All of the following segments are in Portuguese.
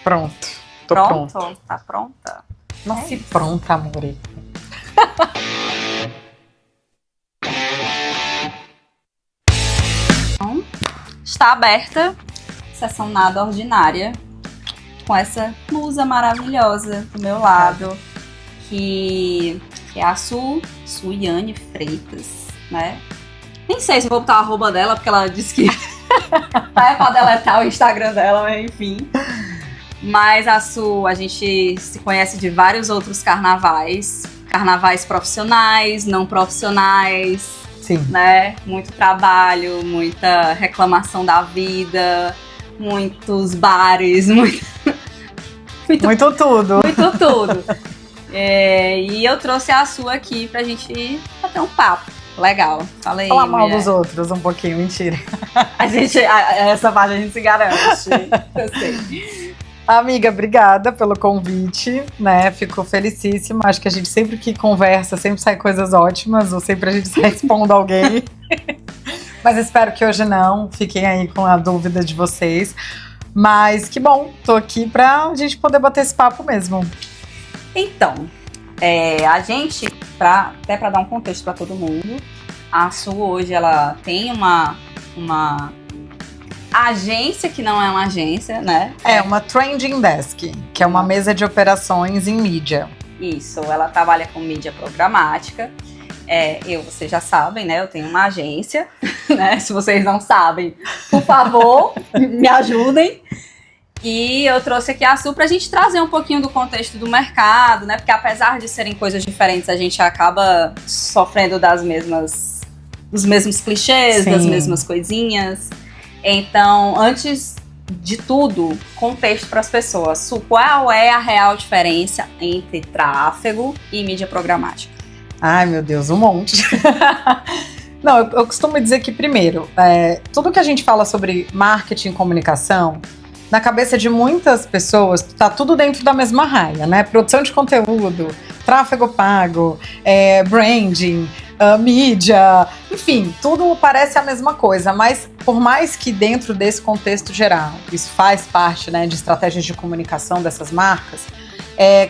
Pronto. Tô pronta. Tá pronta? Nasci pronta, amore. Está aberta sessão nada ordinária com essa musa maravilhosa do meu lado, que é a Suiane Freitas, né? Nem sei se vou botar o arroba dela, porque ela disse que vai pra deletar o Instagram dela, mas enfim. Mas a gente se conhece de vários outros carnavais profissionais, não profissionais. Sim. Né? Muito trabalho, muita reclamação da vida, muitos bares, muito tudo. Muito tudo. E eu trouxe a sua aqui pra gente bater um papo. Legal. Falei. Falar mal dos outros um pouquinho, mentira. Essa parte a gente se garante. Eu sei. Amiga, obrigada pelo convite, né? Fico felicíssima. Acho que a gente sempre que conversa, sempre sai coisas ótimas, ou sempre a gente sai expondo alguém. Mas espero que hoje não. Fiquem aí com a dúvida de vocês. Mas que bom, tô aqui pra gente poder bater esse papo mesmo. Então, a gente, até pra dar um contexto pra todo mundo, a Su hoje ela tem uma agência que não é uma agência, né? É uma Trending Desk, que é uma mesa de operações em mídia. Isso, ela trabalha com mídia programática. Vocês já sabem, né? Eu tenho uma agência, né? Se vocês não sabem, por favor, me ajudem. E eu trouxe aqui a Su pra gente trazer um pouquinho do contexto do mercado, né? Porque apesar de serem coisas diferentes, a gente acaba sofrendo dos mesmos clichês, Sim. Das mesmas coisinhas. Então, antes de tudo, contexto para as pessoas. Su, qual é a real diferença entre tráfego e mídia programática? Ai, meu Deus, um monte. Não, eu costumo dizer que, primeiro, tudo que a gente fala sobre marketing e comunicação, na cabeça de muitas pessoas, tá tudo dentro da mesma raia, né? Produção de conteúdo, tráfego pago, branding, mídia, enfim, tudo parece a mesma coisa, mas por mais que dentro desse contexto geral, isso faz parte, né, de estratégias de comunicação dessas marcas,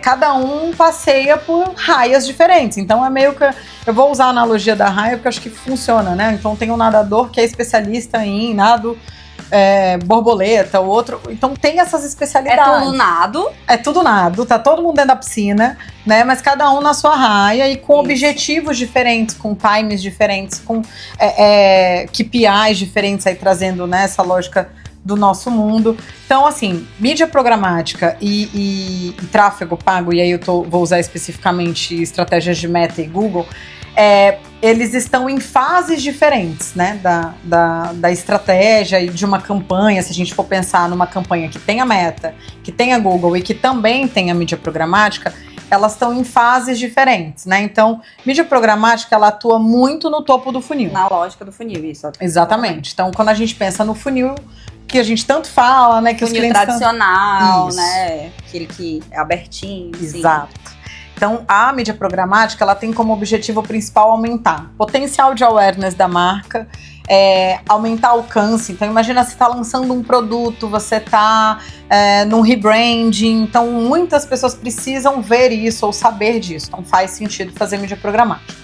cada um passeia por raias diferentes. Então é meio que, eu vou usar a analogia da raia porque eu acho que funciona, né? Então tem um nadador que é especialista em nado borboleta, o outro. Então tem essas especialidades. É tudo nado. É tudo nado, tá todo mundo dentro da piscina, né? Mas cada um na sua raia e com Isso. objetivos diferentes, com times diferentes, com KPIs diferentes, aí trazendo, né, essa lógica do nosso mundo. Então, assim, mídia programática e tráfego pago, e aí vou usar especificamente estratégias de Meta e Google, eles estão em fases diferentes, né, da estratégia e de uma campanha. Se a gente for pensar numa campanha que tem a Meta, que tem a Google e que também tem a mídia programática, elas estão em fases diferentes, né? Então, mídia programática, ela atua muito no topo do funil. Na lógica do funil, isso. Exatamente. Então, quando a gente pensa no funil, que a gente tanto fala, né, que funil os clientes tradicional, Isso. né? Aquele que é abertinho. Exato. Então, a mídia programática, ela tem como objetivo principal aumentar o potencial de awareness da marca, aumentar o alcance. Então, imagina você está lançando um produto, você está num rebranding. Então, muitas pessoas precisam ver isso ou saber disso. Então, faz sentido fazer mídia programática.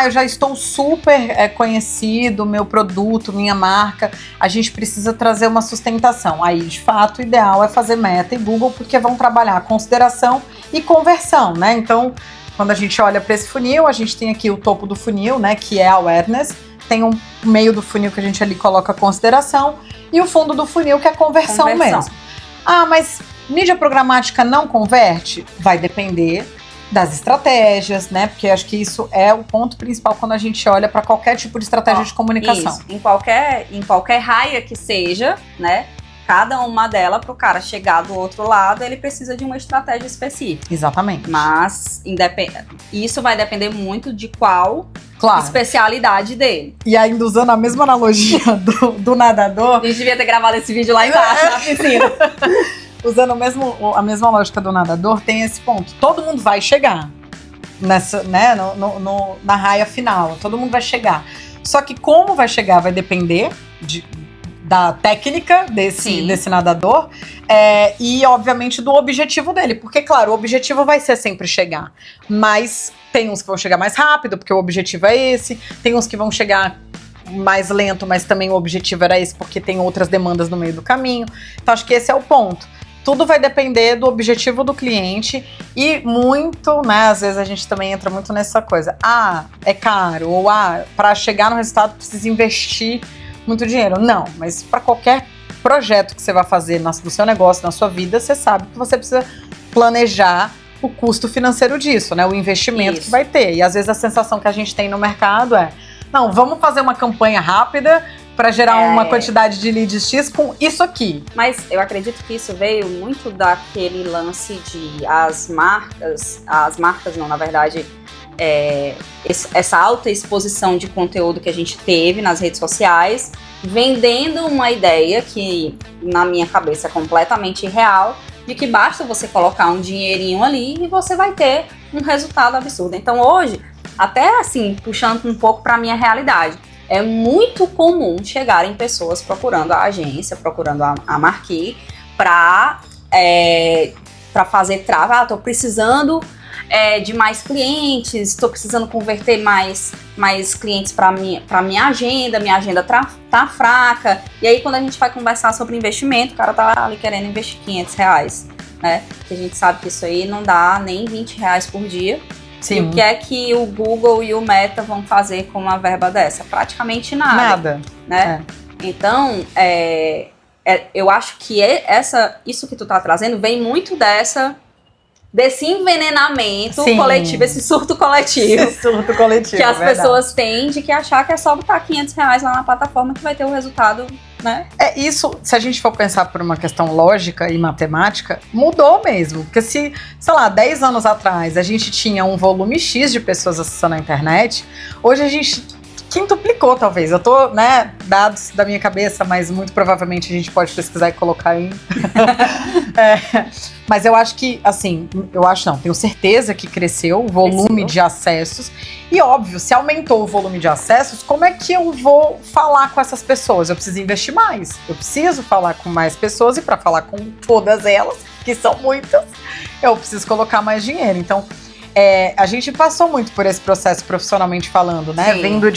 Eu já estou super conhecido, meu produto, minha marca, a gente precisa trazer uma sustentação. Aí, de fato, o ideal é fazer Meta e Google, porque vão trabalhar consideração e conversão, né? Então, quando a gente olha para esse funil, a gente tem aqui o topo do funil, né, que é awareness, tem um meio do funil que a gente ali coloca consideração e o fundo do funil que é conversão mesmo. Mas mídia programática não converte? Vai depender das estratégias, né? Porque acho que isso é o ponto principal quando a gente olha para qualquer tipo de estratégia de comunicação. Isso. Em qualquer raia que seja, né? Cada uma delas, para o cara chegar do outro lado, ele precisa de uma estratégia específica. Exatamente. Mas isso vai depender muito de qual Claro. especialidade dele. E ainda usando a mesma analogia do nadador. A gente devia ter gravado esse vídeo lá embaixo, na piscina. Usando a mesma lógica do nadador, tem esse ponto. Todo mundo vai chegar nessa, né, na raia final. Todo mundo vai chegar. Só que como vai chegar vai depender da técnica desse nadador e, obviamente, do objetivo dele. Porque, claro, o objetivo vai ser sempre chegar. Mas tem uns que vão chegar mais rápido, porque o objetivo é esse. Tem uns que vão chegar mais lento, mas também o objetivo era esse, porque tem outras demandas no meio do caminho. Então, acho que esse é o ponto. Tudo vai depender do objetivo do cliente e muito, né, às vezes a gente também entra muito nessa coisa. É caro, ou para chegar no resultado precisa investir muito dinheiro. Não, mas para qualquer projeto que você vai fazer do seu negócio, na sua vida, você sabe que você precisa planejar o custo financeiro disso, né, o investimento que vai ter. E às vezes a sensação que a gente tem no mercado não, vamos fazer uma campanha rápida para gerar uma quantidade de leads X com isso aqui. Mas eu acredito que isso veio muito daquele lance de as marcas não, na verdade, essa alta exposição de conteúdo que a gente teve nas redes sociais, vendendo uma ideia que na minha cabeça é completamente irreal, de que basta você colocar um dinheirinho ali e você vai ter um resultado absurdo. Então hoje, até assim, puxando um pouco para a minha realidade, é muito comum chegarem pessoas procurando a agência, procurando a Marquee para fazer trava. Estou precisando de mais clientes, estou precisando converter mais clientes para minha agenda tá fraca. E aí quando a gente vai conversar sobre investimento, o cara tá ali querendo investir R$500, né? Que a gente sabe que isso aí não dá nem R$20 por dia. Sim. E o que é que o Google e o Meta vão fazer com uma verba dessa? Praticamente nada. Né? Então, eu acho que isso que tu tá trazendo vem muito desse envenenamento coletivo, esse surto coletivo. Esse surto coletivo, que as pessoas têm de que achar que é só botar R$500 lá na plataforma que vai ter o resultado, né? Isso, se a gente for pensar por uma questão lógica e matemática, mudou mesmo. Porque se, sei lá, 10 anos atrás a gente tinha um volume X de pessoas acessando a internet, hoje a gente quintuplicou, talvez. Eu tô, né, dados da minha cabeça, mas muito provavelmente a gente pode pesquisar e colocar aí. Mas eu acho que, assim, tenho certeza que cresceu o volume de acessos. E óbvio, se aumentou o volume de acessos, como é que eu vou falar com essas pessoas? Eu preciso investir mais. Eu preciso falar com mais pessoas e para falar com todas elas, que são muitas, eu preciso colocar mais dinheiro. Então, a gente passou muito por esse processo profissionalmente falando, né? Sim. Vindo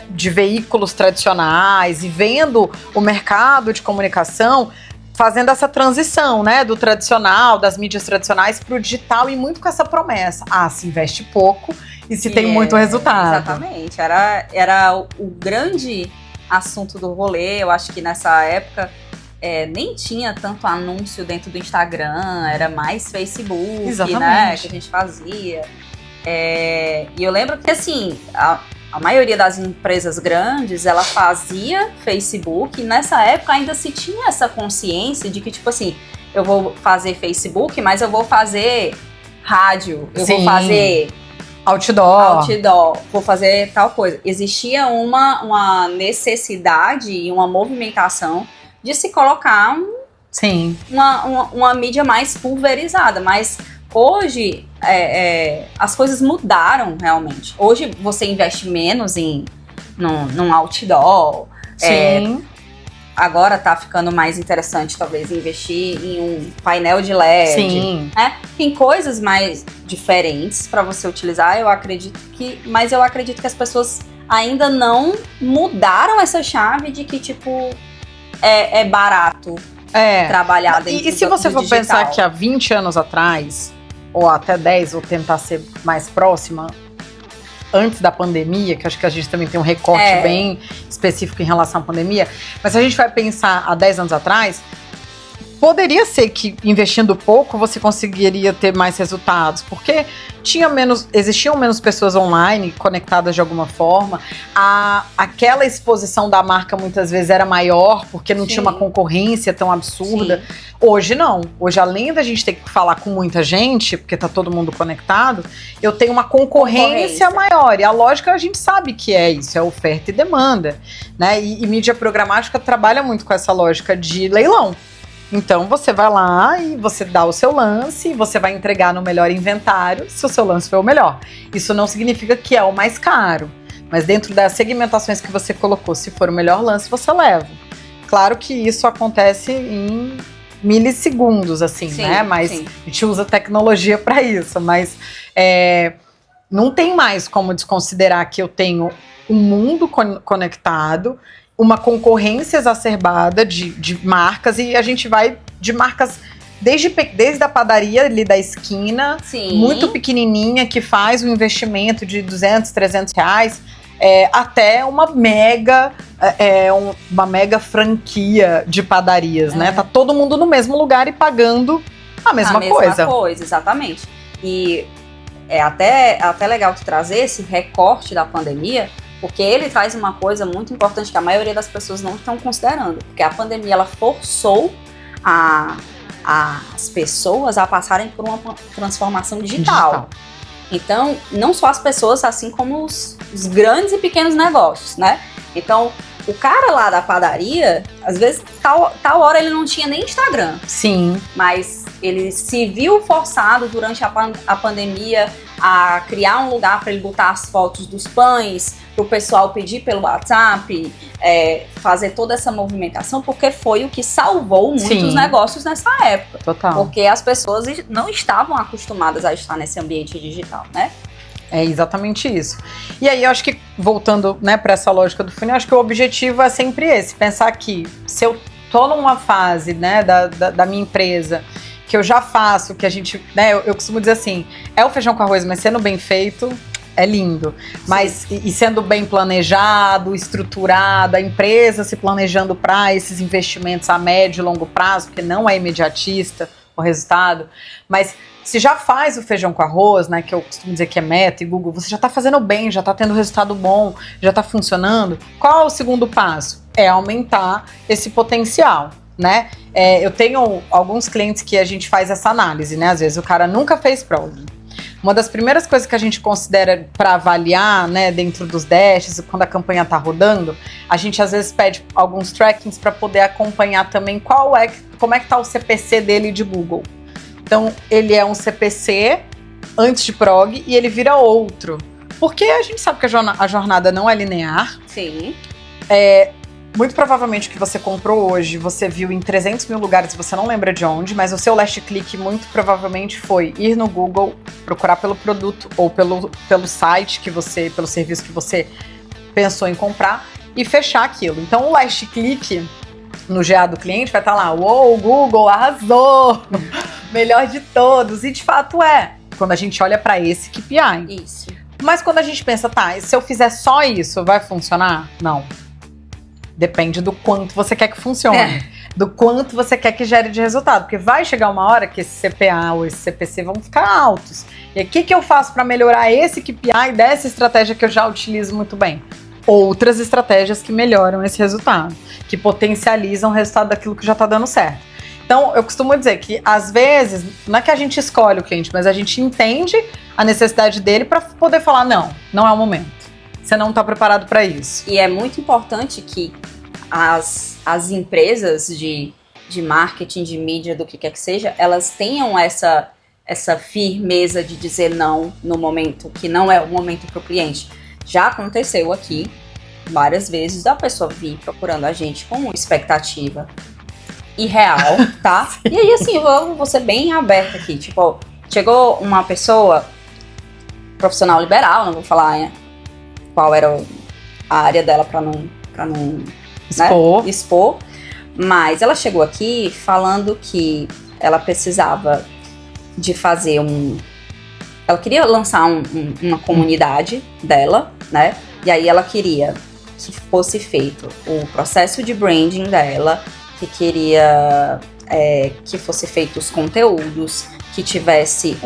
de veículos tradicionais e vendo o mercado de comunicação fazendo essa transição, né? Do tradicional, das mídias tradicionais para o digital e muito com essa promessa. Se investe pouco e se tem muito resultado. Exatamente. Era o grande assunto do rolê. Eu acho que nessa época nem tinha tanto anúncio dentro do Instagram, era mais Facebook, né, que a gente fazia. E eu lembro que, assim, a maioria das empresas grandes, ela fazia Facebook, e nessa época ainda se tinha essa consciência de que, tipo assim, eu vou fazer Facebook, mas eu vou fazer rádio, eu vou fazer outdoor, vou fazer tal coisa. Existia uma necessidade e uma movimentação de se colocar uma mídia mais pulverizada, mas hoje as coisas mudaram realmente. Hoje você investe menos num outdoor. Agora tá ficando mais interessante talvez investir em um painel de LED. Sim. Né? Tem coisas mais diferentes para você utilizar, mas eu acredito que as pessoas ainda não mudaram essa chave de que tipo é barato trabalhar dentro do digital. E se você for pensar que há 20 anos atrás, ou até 10, ou tentar ser mais próxima, antes da pandemia, que acho que a gente também tem um recorte bem específico em relação à pandemia, mas se a gente vai pensar há 10 anos atrás, poderia ser que investindo pouco você conseguiria ter mais resultados, porque existiam menos pessoas online conectadas de alguma forma, aquela exposição da marca muitas vezes era maior, porque não tinha uma concorrência tão absurda. Sim. Hoje não. Hoje, além da gente ter que falar com muita gente, porque tá todo mundo conectado, eu tenho uma concorrência maior. E a lógica a gente sabe que é isso, é oferta e demanda, né? E mídia programática trabalha muito com essa lógica de leilão. Então, você vai lá e você dá o seu lance, e você vai entregar no melhor inventário, se o seu lance for o melhor. Isso não significa que é o mais caro, Mas dentro das segmentações que você colocou, se for o melhor lance, você leva. Claro que isso acontece em milissegundos, assim, Sim, né? Mas sim. a gente usa tecnologia para isso. Mas não tem mais como desconsiderar que eu tenho um mundo conectado, uma concorrência exacerbada de marcas, e a gente vai de marcas desde a padaria ali da esquina, Sim. muito pequenininha, que faz um investimento de 200, 300 reais, até uma mega franquia de padarias, né? Tá todo mundo no mesmo lugar e pagando a mesma coisa. Exatamente. E é até legal tu trazer esse recorte da pandemia, porque ele traz uma coisa muito importante que a maioria das pessoas não estão considerando. Porque a pandemia, ela forçou as pessoas a passarem por uma transformação digital. Então, não só as pessoas, assim como os grandes e pequenos negócios, né? Então, o cara lá da padaria, às vezes, tal hora ele não tinha nem Instagram. Sim. Mas ele se viu forçado durante a pandemia a criar um lugar para ele botar as fotos dos pães, para o pessoal pedir pelo WhatsApp, fazer toda essa movimentação, porque foi o que salvou muitos negócios nessa época. Total. Porque as pessoas não estavam acostumadas a estar nesse ambiente digital, né? É exatamente isso. E aí eu acho que, voltando, né, para essa lógica do funil, eu acho que o objetivo é sempre esse, pensar que se eu tô numa fase, né, da minha empresa, que eu já faço, que a gente, né, eu costumo dizer assim, é o feijão com arroz, mas sendo bem feito, é lindo. Mas, e sendo bem planejado, estruturado, a empresa se planejando para esses investimentos a médio e longo prazo, porque não é imediatista o resultado, mas se já faz o feijão com arroz, né, que eu costumo dizer que é Meta e Google, você já está fazendo bem, já está tendo resultado bom, já está funcionando, qual é o segundo passo? É aumentar esse potencial, né? Eu tenho alguns clientes que a gente faz essa análise, né? Às vezes o cara nunca fez prog. Uma das primeiras coisas que a gente considera para avaliar, né, dentro dos dashes, quando a campanha está rodando, a gente às vezes pede alguns trackings para poder acompanhar também como é que está o CPC dele de Google. Então, ele é um CPC antes de prog e ele vira outro. Porque a gente sabe que a jornada não é linear. Sim. Muito provavelmente o que você comprou hoje, você viu em 300 mil lugares, você não lembra de onde, mas o seu last click muito provavelmente foi ir no Google, procurar pelo produto ou pelo site pelo serviço que você pensou em comprar e fechar aquilo. Então, o last click no GA do cliente vai estar lá, uou, o Google arrasou, melhor de todos. E de fato quando a gente olha para esse KPI. Isso. Mas quando a gente pensa, tá, se eu fizer só isso, vai funcionar? Não. Depende do quanto você quer que funcione. Do quanto você quer que gere de resultado. Porque vai chegar uma hora que esse CPA ou esse CPC vão ficar altos. E aí, o que eu faço para melhorar esse KPI dessa estratégia que eu já utilizo muito bem? Outras estratégias que melhoram esse resultado, que potencializam o resultado daquilo que já está dando certo. Então, eu costumo dizer que, às vezes, não é que a gente escolhe o cliente, mas a gente entende a necessidade dele para poder falar, não é o momento. Você não está preparado para isso. E é muito importante que as empresas de marketing, de mídia, do que quer que seja, elas tenham essa firmeza de dizer não no momento que não é o momento para o cliente. Já aconteceu aqui várias vezes da pessoa vir procurando a gente com uma expectativa irreal, tá? E aí, assim, eu vou ser bem aberta aqui. Tipo, chegou uma pessoa profissional liberal, não vou falar qual era a área dela pra não expor. Mas ela chegou aqui falando que ela precisava de fazer ela queria lançar uma comunidade dela, né? E aí ela queria que fosse feito o processo de branding dela, que queria que fosse feito os conteúdos, que tivesse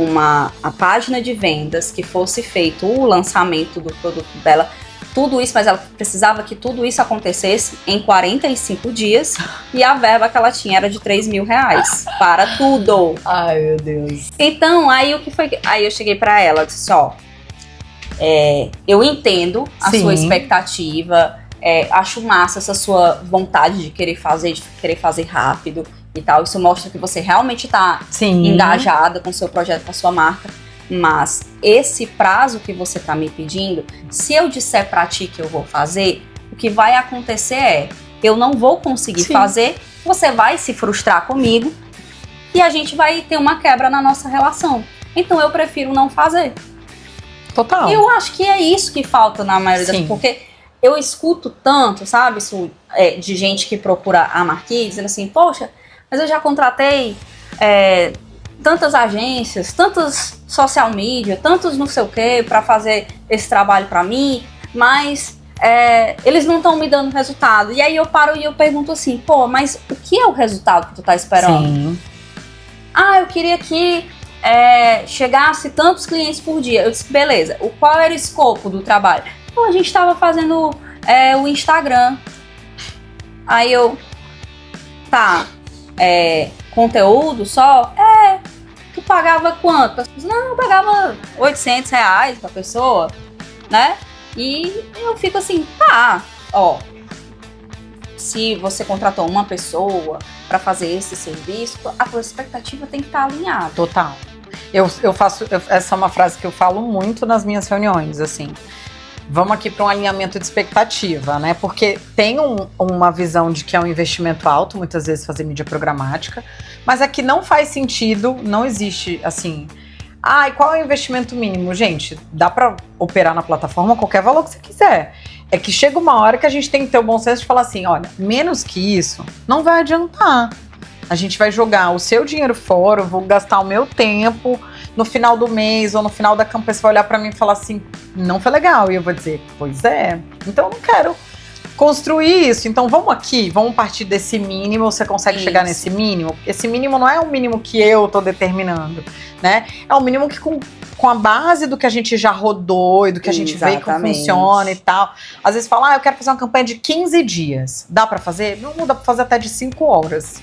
a página de vendas, que fosse feito o lançamento do produto dela, tudo isso, mas ela precisava que tudo isso acontecesse em 45 dias e a verba que ela tinha era de R$3.000 para tudo. Ai, meu Deus. Então, aí o que foi? Aí eu cheguei pra ela, disse, eu entendo a sua expectativa, acho massa essa sua vontade de querer fazer rápido e tal. Isso mostra que você realmente tá engajada com o seu projeto, com a sua marca. Mas esse prazo que você está me pedindo, se eu disser para ti que eu vou fazer, o que vai acontecer é, eu não vou conseguir fazer, você vai se frustrar comigo e a gente vai ter uma quebra na nossa relação. Então eu prefiro não fazer. Total. E eu acho que é isso que falta na maioria das... Porque eu escuto tanto, sabe, isso, de gente que procura a Marquise, dizendo assim, poxa, mas eu já contratei tantas agências, tantos social media, tantos não sei o que para fazer esse trabalho para mim, mas eles não estão me dando resultado. E aí eu paro e eu pergunto assim, pô, mas o que é o resultado que tu tá esperando? Sim. Ah, eu queria que chegasse tantos clientes por dia. Eu disse, beleza, qual era o escopo do trabalho? Então, a gente estava fazendo o Instagram. Aí eu, conteúdo só? Tu pagava quanto? Não, eu pagava R$800 pra pessoa, né? E eu fico assim, se você contratou uma pessoa para fazer esse serviço, a tua expectativa tem que estar alinhada. Total. Essa é uma frase que eu falo muito nas minhas reuniões, assim. Vamos aqui para um alinhamento de expectativa, né? Porque tem uma visão de que é um investimento alto, muitas vezes fazer mídia programática, mas aqui não faz sentido, não existe assim. E qual é o investimento mínimo? Gente, dá para operar na plataforma qualquer valor que você quiser. É que chega uma hora que a gente tem que ter o bom senso de falar assim, olha, menos que isso, não vai adiantar. A gente vai jogar o seu dinheiro fora, eu vou gastar o meu tempo, no final do mês ou no final da campanha você vai olhar pra mim e falar assim, não foi legal. E eu vou dizer, pois é, então eu não quero construir isso. Então vamos partir desse mínimo, você consegue chegar nesse mínimo? Esse mínimo não é o mínimo que eu tô determinando, né? É o mínimo que com a base do que a gente já rodou e do que a gente vê que funciona e tal. Às vezes fala, eu quero fazer uma campanha de 15 dias. Dá pra fazer? Não dá pra fazer até de 5 horas.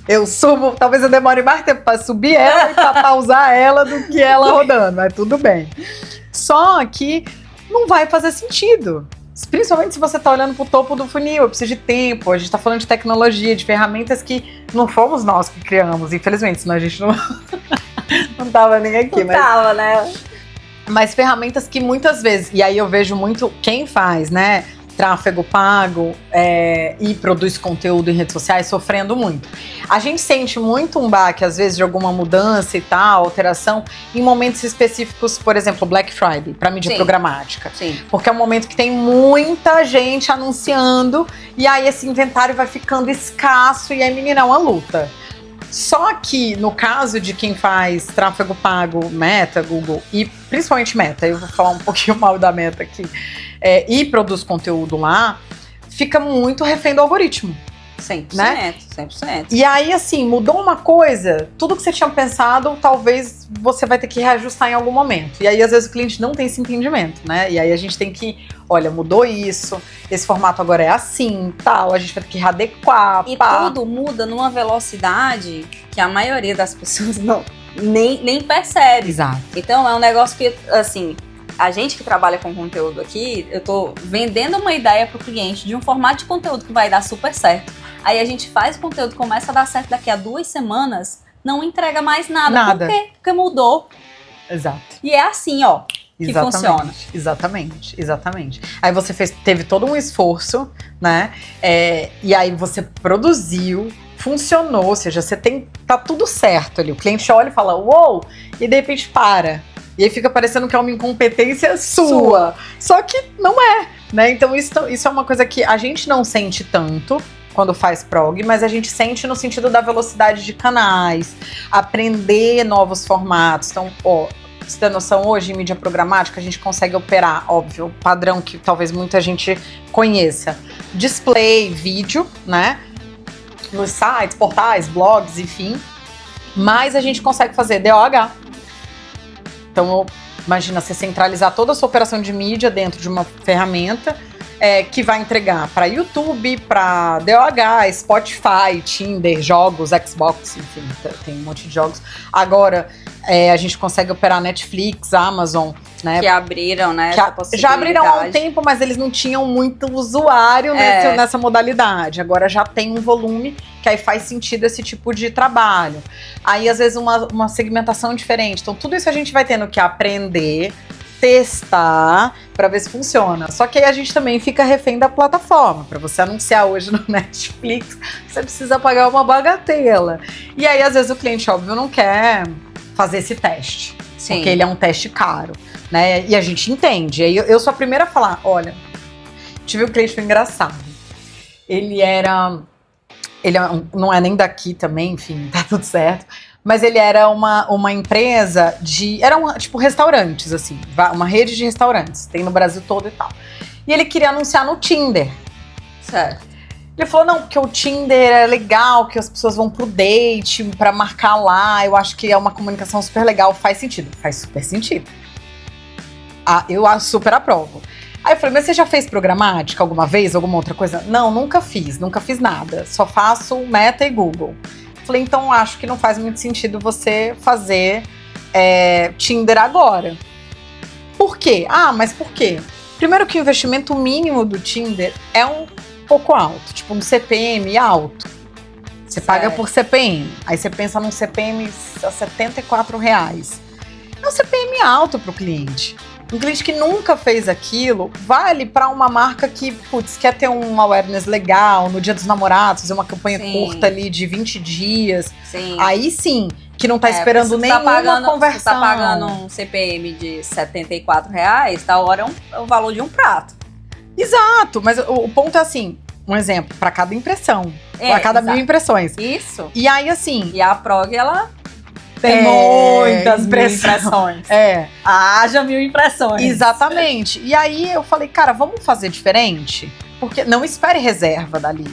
Eu subo, talvez eu demore mais tempo pra subir ela e pra pausar ela do que ela rodando, mas tudo bem. Só que não vai fazer sentido. Principalmente se você tá olhando pro topo do funil, eu preciso de tempo, a gente tá falando de tecnologia, de ferramentas que não fomos nós que criamos, infelizmente, senão a gente não tava nem aqui. Não tava, né? Mas ferramentas que muitas vezes, e aí eu vejo muito quem faz, né? Tráfego pago e produz conteúdo em redes sociais sofrendo muito. A gente sente muito um baque, às vezes, de alguma mudança e tal, alteração, em momentos específicos, por exemplo, Black Friday, para mídia programática. Sim. Porque é um momento que tem muita gente anunciando e aí esse inventário vai ficando escasso e aí, menina, é uma luta. Só que no caso de quem faz tráfego pago, Meta, Google e principalmente Meta, eu vou falar um pouquinho mal da Meta aqui, e produz conteúdo lá, fica muito refém do algoritmo. 100%, né? 100%. E aí, assim, mudou uma coisa, tudo que você tinha pensado, talvez você vai ter que reajustar em algum momento. E aí, às vezes, o cliente não tem esse entendimento, né? E aí a gente tem que, olha, mudou isso, esse formato agora é assim, tal, a gente vai ter que readequar. E tudo muda numa velocidade que a maioria das pessoas nem percebe. Exato. Então, é um negócio que, assim, a gente que trabalha com conteúdo aqui, eu tô vendendo uma ideia pro cliente de um formato de conteúdo que vai dar super certo. Aí a gente faz o conteúdo, começa a dar certo daqui a 2 semanas, não entrega mais nada. Por quê? Porque mudou. Exato. E é assim, ó, que funciona. Exatamente. Aí você teve todo um esforço, né? E aí você produziu, funcionou, ou seja, tá tudo certo ali. O cliente olha e fala, uou, e de repente para. E aí fica parecendo que é uma incompetência sua. Só que não é, né? Então isso é uma coisa que a gente não sente tanto quando faz prog, mas a gente sente no sentido da velocidade de canais, aprender novos formatos. Então, você tem noção, hoje em mídia programática a gente consegue operar, óbvio, o padrão que talvez muita gente conheça. Display, vídeo, né? Nos sites, portais, blogs, enfim. Mas a gente consegue fazer DOH. Então, imagina você centralizar toda a sua operação de mídia dentro de uma ferramenta que vai entregar para YouTube, para DOH, Spotify, Tinder, jogos, Xbox, enfim, tem um monte de jogos. Agora, a gente consegue operar Netflix, Amazon, né? Que abriram, né? Essa possibilidade. Já abriram há um tempo, mas eles não tinham muito usuário nessa modalidade. Agora já tem um volume que aí faz sentido esse tipo de trabalho. Aí, às vezes, uma segmentação diferente. Então, tudo isso a gente vai tendo que aprender, testar, para ver se funciona. Só que aí a gente também fica refém da plataforma. Para você anunciar hoje no Netflix, você precisa pagar uma bagatela. E aí, às vezes, o cliente, óbvio, não quer fazer esse teste. Sim. Porque ele é um teste caro, né? E a gente entende. Aí eu sou a primeira a falar, olha, tive um cliente que foi engraçado. Ele não é nem daqui também, enfim, tá tudo certo. Mas ele era uma empresa tipo restaurantes, assim, uma rede de restaurantes, tem no Brasil todo e tal. E ele queria anunciar no Tinder. Certo. Ele falou, não, porque o Tinder é legal, que as pessoas vão pro date pra marcar lá, eu acho que é uma comunicação super legal, faz sentido. Faz super sentido. Eu super aprovo. Aí eu falei, mas você já fez programática alguma vez, alguma outra coisa? Não, nunca fiz nada. Só faço Meta e Google. Falei, então acho que não faz muito sentido você fazer Tinder agora. Por quê? Mas por quê? Primeiro que o investimento mínimo do Tinder é um pouco alto, tipo um CPM alto. Você paga por CPM. Aí você pensa num CPM a R$74. É um CPM alto pro cliente. Um cliente que nunca fez aquilo, vale para uma marca que, quer ter um awareness legal no Dia dos Namorados, fazer uma campanha curta ali de 20 dias. Sim. Aí sim, que não tá esperando nenhuma conversão. Você tá pagando um CPM de R$74, tá hora é o valor de um prato. Exato, mas o ponto é assim, um exemplo, para cada impressão, para cada 1000 impressões. Isso. E aí assim... E a prog, ela... Tem muitas impressões. Haja 1000 impressões. Exatamente. E aí eu falei, cara, vamos fazer diferente? Porque não espere reserva dali.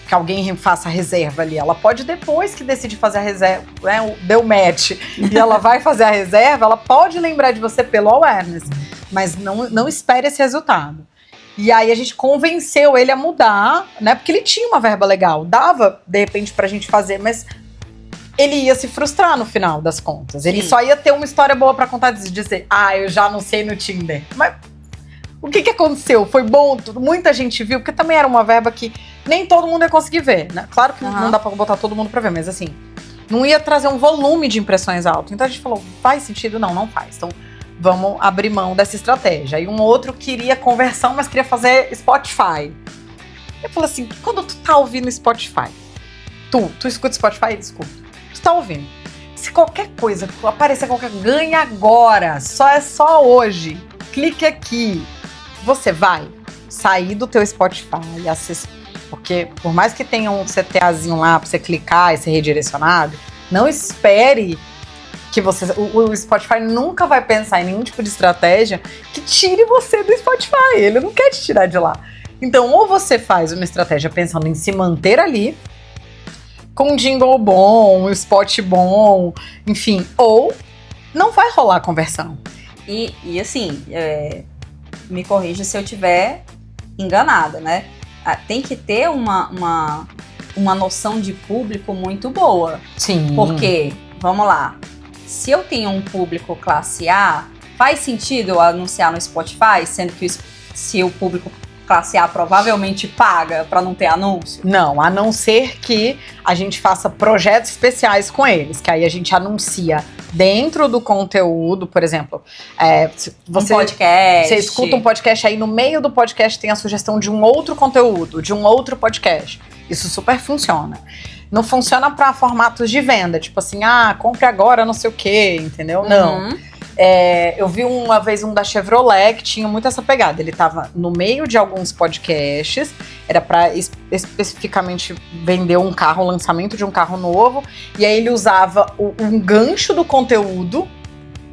Que alguém faça reserva ali. Ela pode, depois que decidir fazer a reserva, né, deu match, e ela vai fazer a reserva, ela pode lembrar de você pelo awareness. Mas não espere esse resultado. E aí a gente convenceu ele a mudar, né? Porque ele tinha uma verba legal. Dava, de repente, pra gente fazer, mas... ele ia se frustrar no final das contas. Ele só ia ter uma história boa pra contar de dizer, eu já anunciei no Tinder. Mas o que aconteceu? Foi bom? Muita gente viu, porque também era uma verba que nem todo mundo ia conseguir ver, né? Claro que não dá pra botar todo mundo pra ver, mas assim, não ia trazer um volume de impressões alto. Então a gente falou, faz sentido? Não faz. Então vamos abrir mão dessa estratégia. E um outro queria conversão, mas queria fazer Spotify. Eu falei assim, quando tu tá ouvindo Spotify, tu escuta Spotify? Escuta. Tu tá ouvindo. Se qualquer coisa, aparecer ganha agora, é só hoje, clique aqui. Você vai sair do teu Spotify e acessar. Porque por mais que tenha um CTAzinho lá pra você clicar e ser redirecionado, não espere que o Spotify nunca vai pensar em nenhum tipo de estratégia que tire você do Spotify. Ele não quer te tirar de lá. Então, ou você faz uma estratégia pensando em se manter ali, com um jingle bom, um spot bom, enfim, ou não vai rolar a conversão. E assim, me corrija se eu estiver enganada, né? Tem que ter uma noção de público muito boa. Sim. Porque, vamos lá, se eu tenho um público classe A, faz sentido eu anunciar no Spotify, sendo que se o público classe A provavelmente paga para não ter anúncio? Não, a não ser que a gente faça projetos especiais com eles, que aí a gente anuncia dentro do conteúdo, por exemplo, um podcast. Você escuta um podcast, aí no meio do podcast tem a sugestão de um outro conteúdo, de um outro podcast. Isso super funciona. Não funciona para formatos de venda, tipo assim, compre agora não sei o quê, entendeu? Uhum. Não. Eu vi uma vez um da Chevrolet que tinha muito essa pegada. Ele tava no meio de alguns podcasts, era para especificamente vender um carro, o lançamento de um carro novo, e aí ele usava um gancho do conteúdo,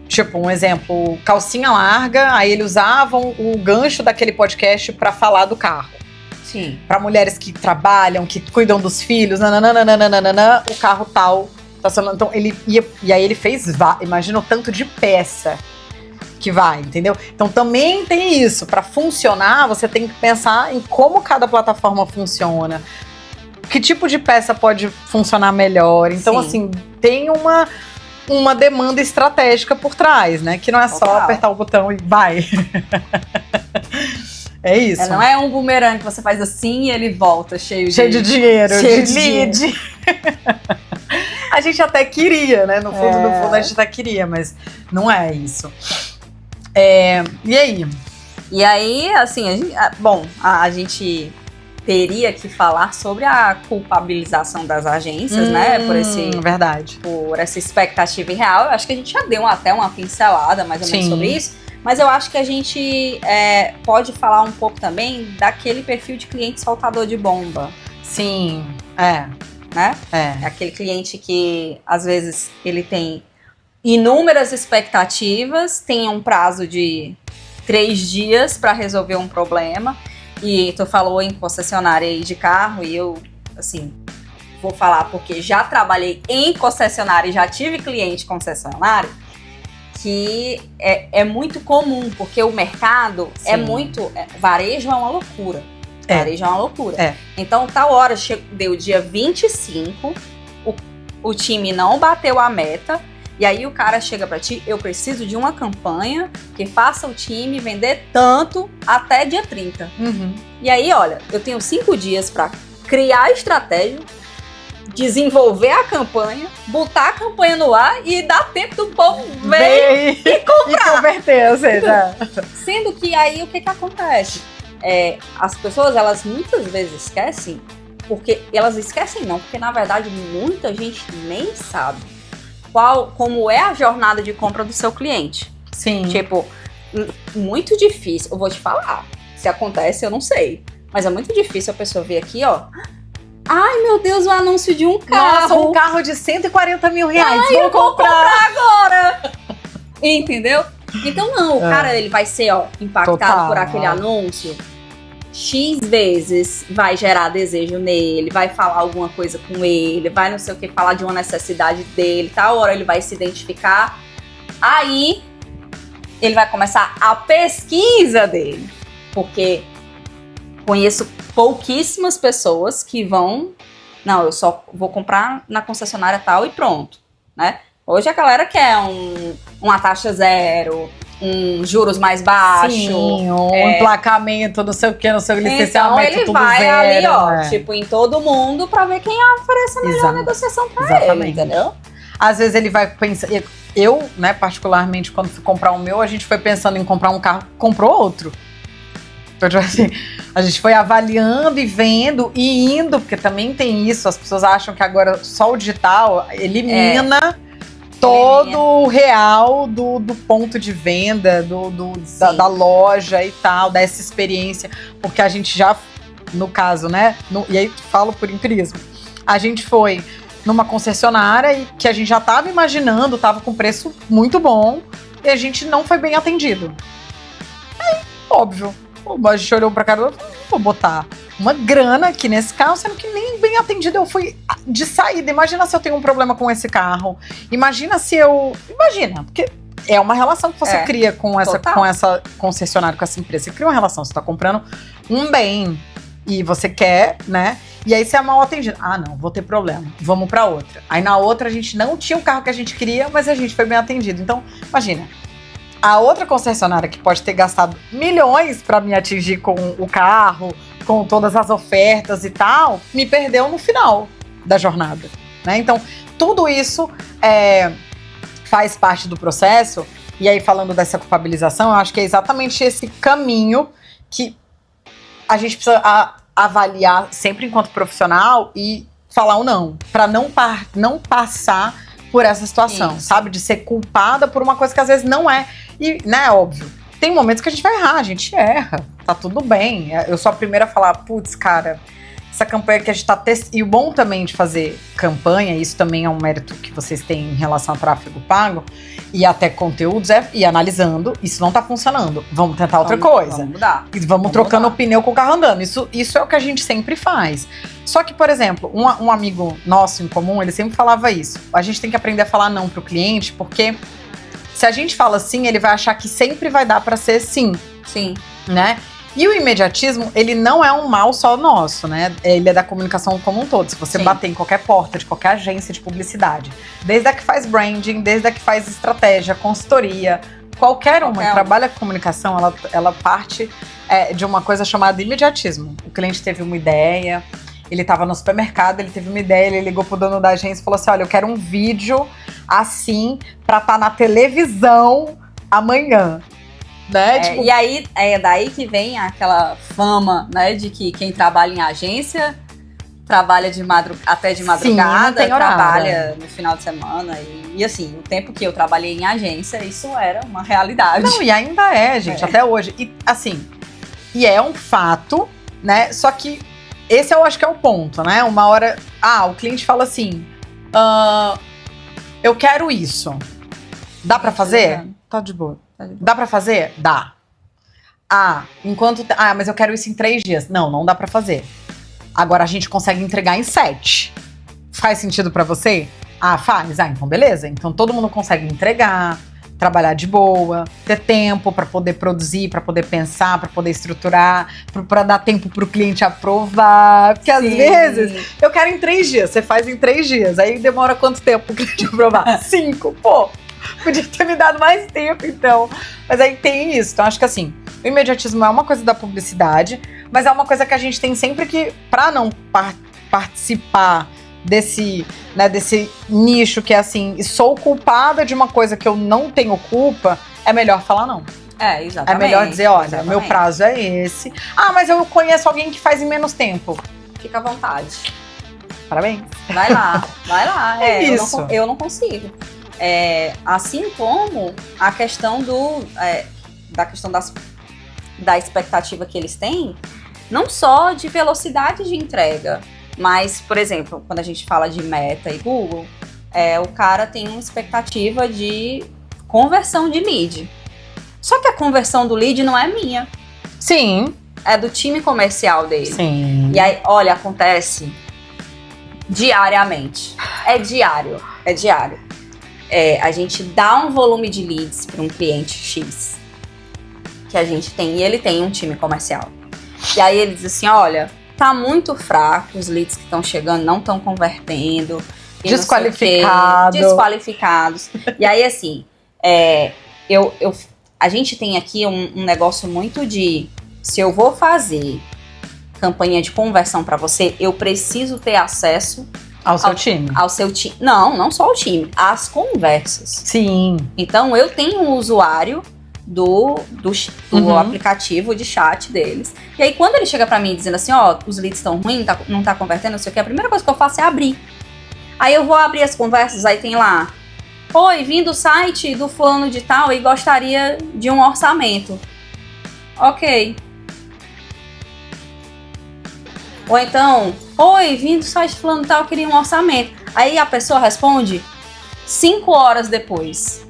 tipo um exemplo, calcinha larga, aí ele usava o gancho daquele podcast para falar do carro. Sim. Para mulheres que trabalham, que cuidam dos filhos, o carro tal. Então ele ia, e aí ele fez, imagina o tanto de peça que vai, entendeu? Então também tem isso, para funcionar você tem que pensar em como cada plataforma funciona, que tipo de peça pode funcionar melhor. Então assim, tem uma demanda estratégica por trás, né? Que não é só apertar o botão e vai. É isso. Não é um bumerangue que você faz assim e ele volta cheio de dinheiro, cheio de lead. A gente até queria, né? No fundo do fundo a gente até queria, mas não é isso. E aí? E aí, assim, a gente teria que falar sobre a culpabilização das agências, né? Verdade. Por essa expectativa irreal. Eu acho que a gente já deu até uma pincelada mais ou menos sobre isso. Mas eu acho que a gente pode falar um pouco também daquele perfil de cliente soltador de bomba. Sim, né? É aquele cliente que, às vezes, ele tem inúmeras expectativas, tem um prazo de 3 dias para resolver um problema. E tu falou em concessionária aí de carro, e eu, assim, vou falar porque já trabalhei em concessionária e já tive cliente concessionário, que é muito comum, porque o mercado varejo é uma loucura. Varejo é uma loucura. Então, tal hora, deu dia 25, o time não bateu a meta, e aí o cara chega pra ti, eu preciso de uma campanha que faça o time vender tanto até dia 30. E aí, olha, eu tenho 5 dias pra criar a estratégia, desenvolver a campanha, botar a campanha no ar e dar tempo do povo ver e comprar. E converter, ou seja. Sendo que aí o que acontece? As pessoas, elas muitas vezes esquecem, porque na verdade muita gente nem sabe como é a jornada de compra do seu cliente. Sim. Tipo, muito difícil, eu vou te falar, se acontece eu não sei, mas é muito difícil a pessoa ver aqui, ó, ai meu Deus, o anúncio de um carro. Nossa, um carro de 140 mil reais, eu vou comprar agora. Entendeu? Então não, o cara ele vai ser impactado por aquele anúncio, X vezes vai gerar desejo nele, vai falar alguma coisa com ele, vai não sei o que, falar de uma necessidade dele, tal hora ele vai se identificar, aí ele vai começar a pesquisa dele, porque conheço pouquíssimas pessoas que eu só vou comprar na concessionária tal e pronto, né? Hoje a galera quer uma taxa zero, juros mais baixos. Sim, emplacamento, não sei o que, não sei o licenciamento, então ele tudo vai zero, ali, tipo, em todo mundo pra ver quem oferece a melhor negociação pra ele, entendeu? Às vezes ele vai pensar... Eu, né, particularmente, quando fui comprar o meu, a gente foi pensando em comprar um carro, comprou outro. Então, tipo assim, a gente foi avaliando e vendo e indo, porque também tem isso, as pessoas acham que agora só o digital elimina todo o real do ponto de venda, da loja e tal, dessa experiência, porque a gente já, no caso, né, e aí falo por empirismo, a gente foi numa concessionária e que a gente já estava imaginando, estava com preço muito bom, e a gente não foi bem atendido. Aí, óbvio, a gente olhou pra cara, vou botar uma grana aqui nesse carro, sendo que nem bem atendido eu fui de saída. Imagina se eu tenho um problema com esse carro. Imagina, porque é uma relação que você cria com essa concessionária, com essa empresa. Você cria uma relação, você tá comprando um bem e você quer, né? E aí você é mal atendido. Ah, não, vou ter problema. Vamos pra outra. Aí na outra a gente não tinha o carro que a gente queria, mas a gente foi bem atendido. Então, imagina. A outra concessionária que pode ter gastado milhões pra me atingir com o carro, com todas as ofertas e tal, me perdeu no final da jornada, né? Então, tudo isso faz parte do processo. E aí, falando dessa culpabilização, eu acho que é exatamente esse caminho que a gente precisa avaliar sempre enquanto profissional e falar o não, para não passar por essa situação, sabe? De ser culpada por uma coisa que às vezes não é. E, né, óbvio, tem momentos que a gente vai errar, a gente erra, tá tudo bem. Eu sou a primeira a falar, putz, cara, essa campanha que a gente tá testando. E o bom também de fazer campanha, isso também é um mérito que vocês têm em relação a tráfego pago, e até conteúdos, e analisando, isso não tá funcionando, vamos tentar outra coisa. Vamos mudar. E vamos trocando o pneu com o carro andando. Isso é o que a gente sempre faz. Só que, por exemplo, um amigo nosso em comum, ele sempre falava isso. A gente tem que aprender a falar não pro cliente, porque se a gente fala sim, ele vai achar que sempre vai dar pra ser sim. Sim. Né? E o imediatismo, ele não é um mal só nosso, né? Ele é da comunicação como um todo. Se você bater em qualquer porta de qualquer agência de publicidade, desde a que faz branding, desde a que faz estratégia, consultoria, qualquer uma que trabalha com comunicação, ela parte de uma coisa chamada imediatismo. O cliente teve uma ideia, ele estava no supermercado, ele teve uma ideia, ele ligou pro dono da agência e falou assim, olha, eu quero um vídeo assim pra estar na televisão amanhã. Né? E aí, é daí que vem aquela fama, né, de que quem trabalha em agência trabalha até de madrugada, sim, trabalha no final de semana. E assim, o tempo que eu trabalhei em agência, isso era uma realidade. Não, e ainda é, gente, até hoje. E assim, e é um fato, né? Só que esse eu acho que é o ponto, né? Uma hora, o cliente fala assim, eu quero isso. Dá pra fazer? Tá de boa. Dá pra fazer? Dá. Mas eu quero isso em 3 dias. Não dá pra fazer. Agora a gente consegue entregar em 7. Faz sentido pra você? Faz. Então beleza. Então todo mundo consegue entregar, trabalhar de boa, ter tempo pra poder produzir, pra poder pensar, pra poder estruturar, pra dar tempo pro cliente aprovar. Porque às vezes eu quero em 3 dias. Você faz em 3 dias. Aí demora quanto tempo pro cliente aprovar? 5. Pô. Podia ter me dado mais tempo, então. Mas aí tem isso. Então, acho que assim, o imediatismo é uma coisa da publicidade, mas é uma coisa que a gente tem sempre que, pra não participar desse nicho que é assim, e sou culpada de uma coisa que eu não tenho culpa, é melhor falar não. Exatamente. É melhor dizer, olha, meu prazo é esse. Mas eu conheço alguém que faz em menos tempo. Fica à vontade. Parabéns. Vai lá. É isso. Eu não consigo. Assim como a questão da expectativa que eles têm, não só de velocidade de entrega, mas, por exemplo, quando a gente fala de Meta e Google, o cara tem uma expectativa de conversão de lead. Só que a conversão do lead não é minha. Sim. É do time comercial dele. Sim. E aí, olha, acontece diariamente. É diário. A gente dá um volume de leads para um cliente X que a gente tem, e ele tem um time comercial. E aí ele diz assim, olha, tá muito fraco, os leads que estão chegando não estão convertendo. Desqualificados. E aí, assim, a gente tem aqui um negócio muito de, se eu vou fazer campanha de conversão para você, eu preciso ter acesso ao seu time. Ao seu time. Não só o time, as conversas. Sim. Então, eu tenho um usuário do aplicativo de chat deles. E aí, quando ele chega pra mim dizendo assim, os leads estão ruins, não tá convertendo, não sei o que, a primeira coisa que eu faço é abrir. Aí eu vou abrir as conversas, aí tem lá, oi, vim do site do fulano de tal e gostaria de um orçamento. Ok. Ou então, oi, vim do site fulano de tal, queria um orçamento. Aí a pessoa responde 5 horas depois.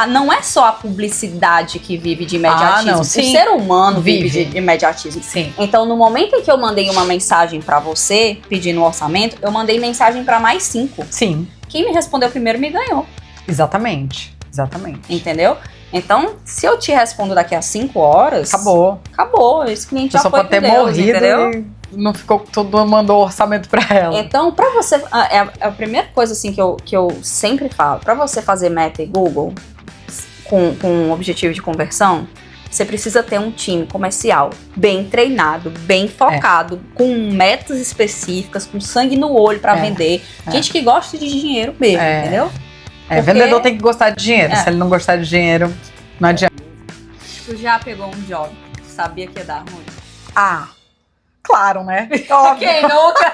Não é só a publicidade que vive de imediatismo. O ser humano vive de imediatismo. Sim. Então, no momento em que eu mandei uma mensagem pra você, pedindo um orçamento, eu mandei mensagem pra mais 5. Sim. Quem me respondeu primeiro me ganhou. Exatamente. Entendeu? Então, se eu te respondo daqui a 5 horas... Acabou. Esse cliente já foi pode ter morrido, entendeu? E não ficou, todo mundo mandou orçamento pra ela. Então, pra você... a primeira coisa assim que eu sempre falo, pra você fazer Meta e Google com um objetivo de conversão, você precisa ter um time comercial bem treinado, bem focado, com metas específicas, com sangue no olho pra vender. Gente que gosta de dinheiro mesmo, entendeu? Vendedor tem que gostar de dinheiro. Se ele não gostar de dinheiro, não adianta. Tu já pegou um job, sabia que ia dar ruim? Claro, né? Quem nunca?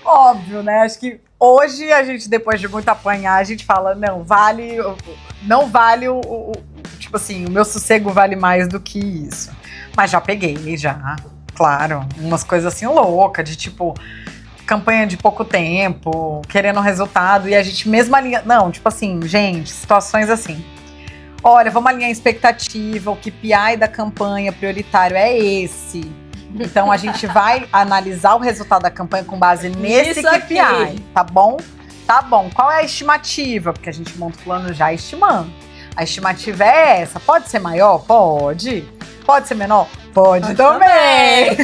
Óbvio, né? Acho que hoje a gente, depois de muito apanhar, a gente fala, não vale tipo assim, o meu sossego vale mais do que isso. Mas já peguei, claro, umas coisas assim loucas, de tipo, campanha de pouco tempo, querendo resultado, e a gente mesmo alinha, não, tipo assim, gente, situações assim. Olha, vamos alinhar a expectativa, o KPI da campanha prioritário é esse. Então a gente vai analisar o resultado da campanha com base nesse KPI, tá bom? Tá bom. Qual é a estimativa? Porque a gente monta o plano já estimando. A estimativa é essa. Pode ser maior? Pode. Pode ser menor? Pode também.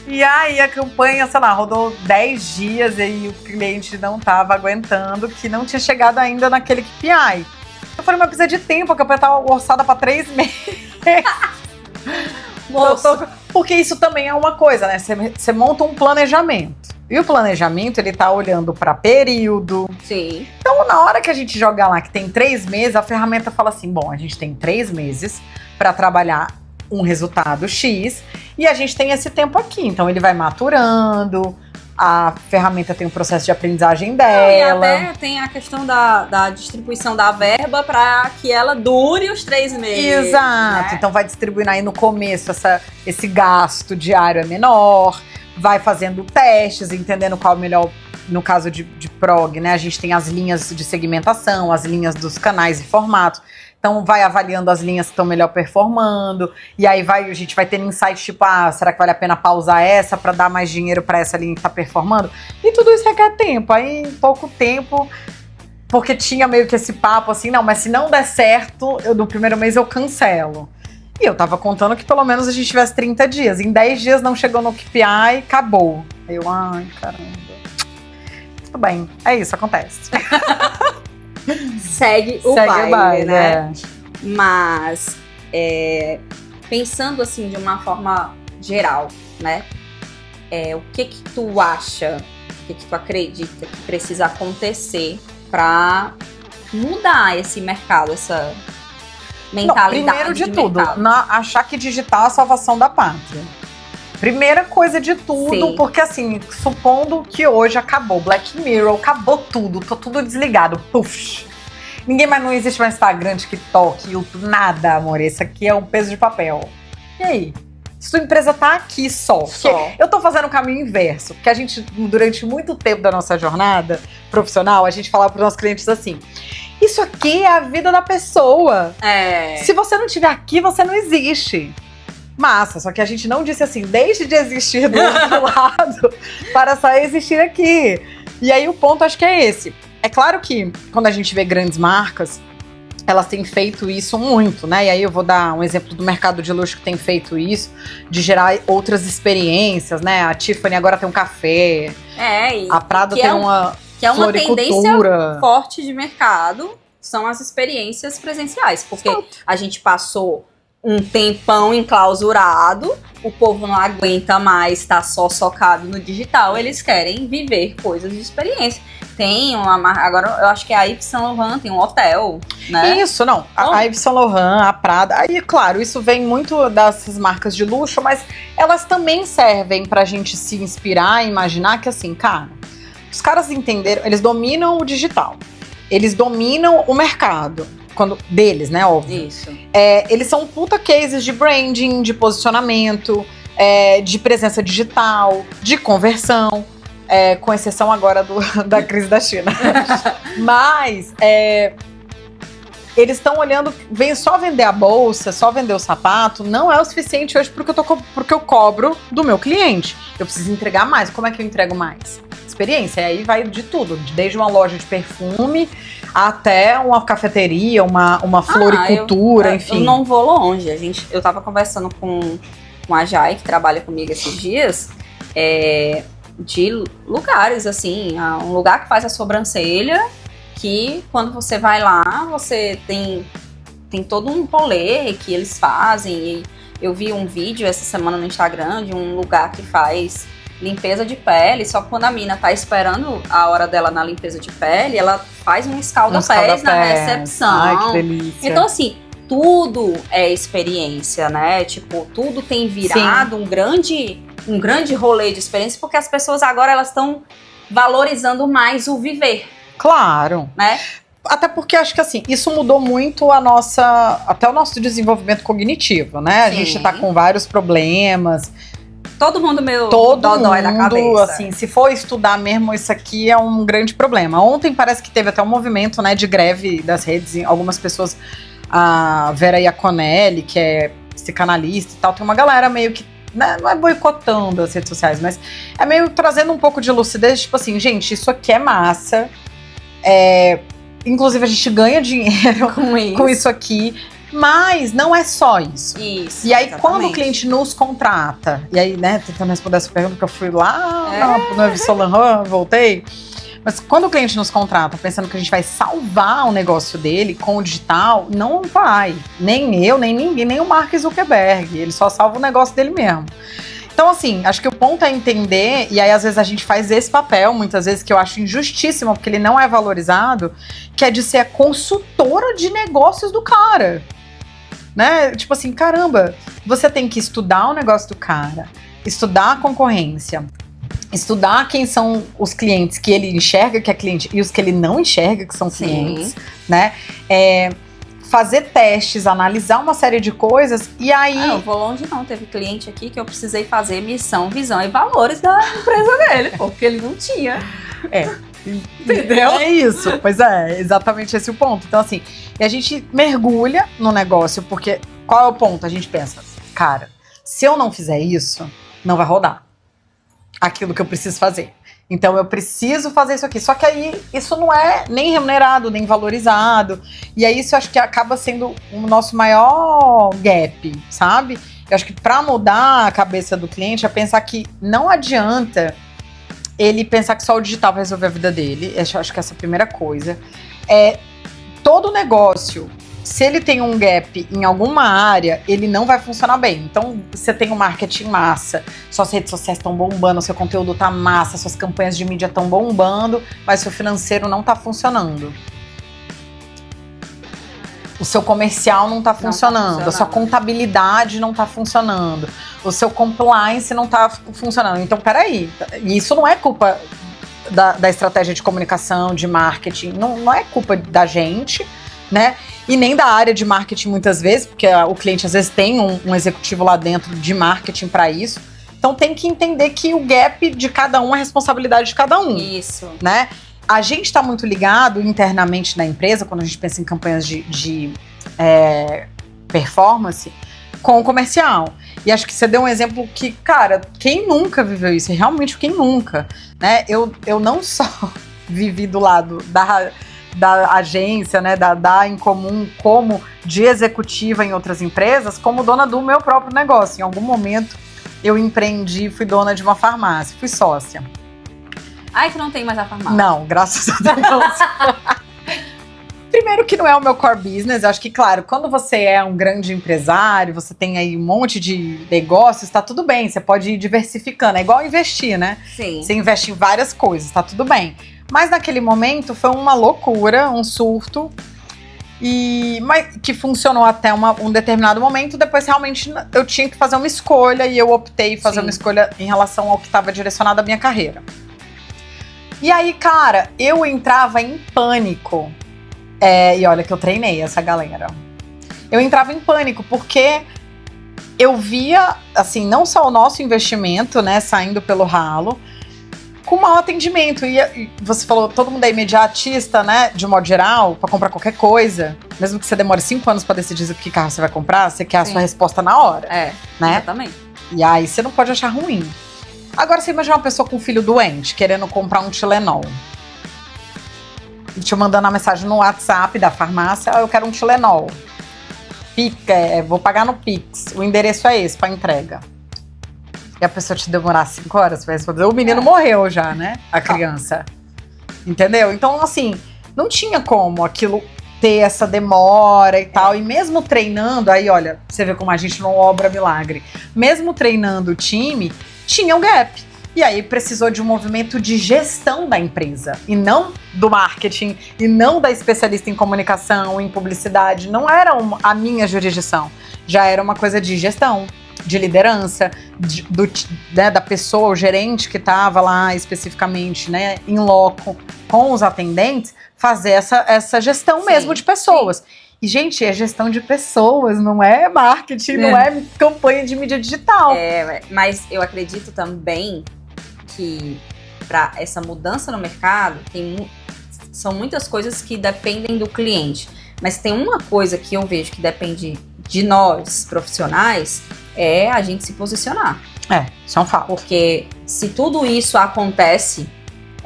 E aí a campanha, sei lá, rodou 10 dias e aí o cliente não tava aguentando, que não tinha chegado ainda naquele KPI. Eu falei, mas precisa de tempo, a campanha tava orçada para 3 meses. Porque isso também é uma coisa, né? Você monta um planejamento. E o planejamento, ele tá olhando para período. Sim. Então, na hora que a gente joga lá que tem 3 meses, a ferramenta fala assim, bom, a gente tem 3 meses para trabalhar um resultado X e a gente tem esse tempo aqui. Então, ele vai maturando, a ferramenta tem um processo de aprendizagem dela. E até tem a questão da distribuição da verba para que ela dure os 3 meses. Exato. Né? Então, vai distribuindo aí no começo esse gasto diário é menor, vai fazendo testes, entendendo qual é o melhor. No caso de prog, né? A gente tem as linhas de segmentação, as linhas dos canais e formatos. Então, vai avaliando as linhas que estão melhor performando. E aí, a gente vai tendo insights tipo, será que vale a pena pausar essa para dar mais dinheiro para essa linha que está performando? E tudo isso requer tempo. Aí, em pouco tempo, porque tinha meio que esse papo assim, não, mas se não der certo, no primeiro mês eu cancelo. E eu tava contando que pelo menos a gente tivesse 30 dias. Em 10 dias não chegou no KPI, acabou. Eu, ai, caramba. Tudo bem, é isso, acontece. Segue o baile, né? Mas, pensando assim de uma forma geral, né? O que tu acha, o que tu acredita que precisa acontecer para mudar esse mercado, essa mentalidade? Não, primeiro de tudo, mercado? Achar que digital é a salvação da pátria. Primeira coisa de tudo, Sim. Porque assim, supondo que hoje acabou Black Mirror, acabou tudo, tô tudo desligado, puf. Não existe mais Instagram, TikTok, YouTube, nada, amor. Esse aqui é um peso de papel. E aí? Se tua empresa tá aqui só. Eu tô fazendo o caminho inverso, porque a gente, durante muito tempo da nossa jornada profissional, a gente falava pros nossos clientes assim, isso aqui é a vida da pessoa. Se você não estiver aqui, você não existe. Massa, só que a gente não disse assim, deixe de existir do outro lado para só existir aqui. E aí o ponto acho que é esse. É claro que quando a gente vê grandes marcas, elas têm feito isso muito, né? E aí eu vou dar um exemplo do mercado de luxo que tem feito isso, de gerar outras experiências, né? A Tiffany agora tem um café, a Prada tem uma tendência forte de mercado, são as experiências presenciais, porque a gente passou um tempão enclausurado, o povo não aguenta mais estar só socado no digital, eles querem viver coisas de experiência. Tem uma marca, agora eu acho que é a Yves Saint Laurent, tem um hotel, né? Isso, não. A Yves Saint Laurent, a Prada, aí, claro, isso vem muito dessas marcas de luxo, mas elas também servem pra gente se inspirar e imaginar que, assim, cara, os caras entenderam, eles dominam o digital, eles dominam o mercado. Deles, né, óbvio. Isso. Eles são puta cases de branding, de posicionamento, de presença digital, de conversão, com exceção agora da crise da China. Mas eles estão olhando, vem só vender a bolsa, só vender o sapato, não é o suficiente hoje porque eu cobro do meu cliente. Eu preciso entregar mais. Como é que eu entrego mais? Experiência. E aí vai de tudo, desde uma loja de perfume até uma cafeteria, uma floricultura, enfim. Eu não vou longe. Eu tava conversando com a Jai, que trabalha comigo esses dias, de lugares, assim, um lugar que faz a sobrancelha, que quando você vai lá, você tem todo um rolê que eles fazem. E eu vi um vídeo essa semana no Instagram de um lugar que faz limpeza de pele, só que quando a mina tá esperando a hora dela na limpeza de pele, ela faz um escalda-pés na recepção. Ai, que delícia. Então, assim, tudo é experiência, né? Tipo, tudo tem virado um grande rolê de experiência, porque as pessoas agora, elas estão valorizando mais o viver. Claro. Né? Até porque acho que assim, isso mudou muito até o nosso desenvolvimento cognitivo, né? A gente tá com vários problemas. Todo mundo dói da cabeça. Assim, se for estudar mesmo, isso aqui é um grande problema. Ontem parece que teve até um movimento, né, de greve das redes, algumas pessoas, a Vera Iaconelli, que é psicanalista e tal, tem uma galera meio que, né, não é boicotando as redes sociais, mas é meio trazendo um pouco de lucidez, tipo assim, gente, isso aqui é massa, Inclusive, a gente ganha dinheiro com isso aqui. Mas não é só isso. Isso. E aí, exatamente. quando o cliente nos contrata, e aí, né, tentando responder essa pergunta, que eu fui lá no Yves Saint Laurent, voltei. Mas quando o cliente nos contrata, pensando que a gente vai salvar o negócio dele com o digital, não vai. Nem eu, nem ninguém, nem o Mark Zuckerberg. Ele só salva o negócio dele mesmo. Então, assim, acho que o ponto é entender, e aí às vezes a gente faz esse papel, muitas vezes, que eu acho injustíssimo, porque ele não é valorizado, que é de ser a consultora de negócios do cara. Né? Tipo assim, caramba, você tem que estudar o negócio do cara, estudar a concorrência, estudar quem são os clientes que ele enxerga que é cliente e os que ele não enxerga que são clientes, né? Fazer testes, analisar uma série de coisas e aí... eu vou longe não, teve cliente aqui que eu precisei fazer missão, visão e valores da empresa dele, porque ele não tinha. Entendeu? É isso, pois é, exatamente esse o ponto. Então assim, e a gente mergulha no negócio, porque qual é o ponto? A gente pensa, cara, se eu não fizer isso, não vai rodar aquilo que eu preciso fazer. Então eu preciso fazer isso aqui. Só que aí isso não é nem remunerado, nem valorizado. E aí isso eu acho que acaba sendo o nosso maior gap, sabe? Eu acho que para mudar a cabeça do cliente é pensar que não adianta ele pensar que só o digital vai resolver a vida dele. Eu acho que essa é a primeira coisa. Todo negócio, se ele tem um gap em alguma área, ele não vai funcionar bem. Então, você tem um marketing massa, suas redes sociais estão bombando, seu conteúdo tá massa, suas campanhas de mídia estão bombando, mas seu financeiro não tá funcionando. O seu comercial não tá funcionando, a sua contabilidade não tá funcionando, o seu compliance não tá funcionando. Então, peraí, isso não é culpa da estratégia de comunicação, de marketing, não é culpa da gente, né? E nem da área de marketing muitas vezes, porque o cliente às vezes tem um executivo lá dentro de marketing para isso. Então tem que entender que o gap de cada um é responsabilidade de cada um. Isso. Né? A gente está muito ligado internamente na empresa, quando a gente pensa em campanhas de performance, com o comercial. E acho que você deu um exemplo que, cara, quem nunca viveu isso? Realmente quem nunca? Né? Eu não só vivi do lado da agência, né, da em comum, como de executiva em outras empresas, como dona do meu próprio negócio. Em algum momento eu empreendi, fui dona de uma farmácia, fui sócia. Ai, que não tem mais a farmácia. Não, graças a Deus. Primeiro que não é o meu core business, eu acho que, claro, quando você é um grande empresário, você tem aí um monte de negócios, tá tudo bem, você pode ir diversificando, é igual investir, né? Sim. Você investe em várias coisas, tá tudo bem. Mas naquele momento foi uma loucura, um surto, mas que funcionou até um determinado momento. Depois realmente eu tinha que fazer uma escolha e eu optei por fazer uma escolha em relação ao que estava direcionado à minha carreira. E aí, cara, eu entrava em pânico. E olha que eu treinei essa galera. Eu entrava em pânico porque eu via, assim, não só o nosso investimento, né, saindo pelo ralo, com mau atendimento. E você falou, todo mundo é imediatista, né? De modo geral, pra comprar qualquer coisa. Mesmo que você demore 5 anos pra decidir que carro você vai comprar, você quer a sua resposta na hora. Né? Exatamente. E aí você não pode achar ruim. Agora você imagina uma pessoa com um filho doente, querendo comprar um Tilenol. E te mandando a mensagem no WhatsApp da farmácia, eu quero um Tilenol. Vou pagar no Pix. O endereço é esse, pra entrega. E a pessoa te demorar 5 horas pra responder. O menino morreu já, né? A criança. Entendeu? Então, assim, não tinha como aquilo ter essa demora e tal. E mesmo treinando, aí olha, você vê como a gente não obra milagre. Mesmo treinando o time, tinha um gap. E aí precisou de um movimento de gestão da empresa. E não do marketing, e não da especialista em comunicação, em publicidade. Não era a minha jurisdição. Já era uma coisa de gestão, de liderança, da pessoa, o gerente que estava lá especificamente, né, em loco, com os atendentes, fazer essa gestão mesmo de pessoas. Sim. E, gente, é gestão de pessoas, não é marketing, não é campanha de mídia digital. Mas eu acredito também que para essa mudança no mercado, são muitas coisas que dependem do cliente. Mas tem uma coisa que eu vejo que depende de nós, profissionais, é a gente se posicionar. Isso é um fato. Porque se tudo isso acontece,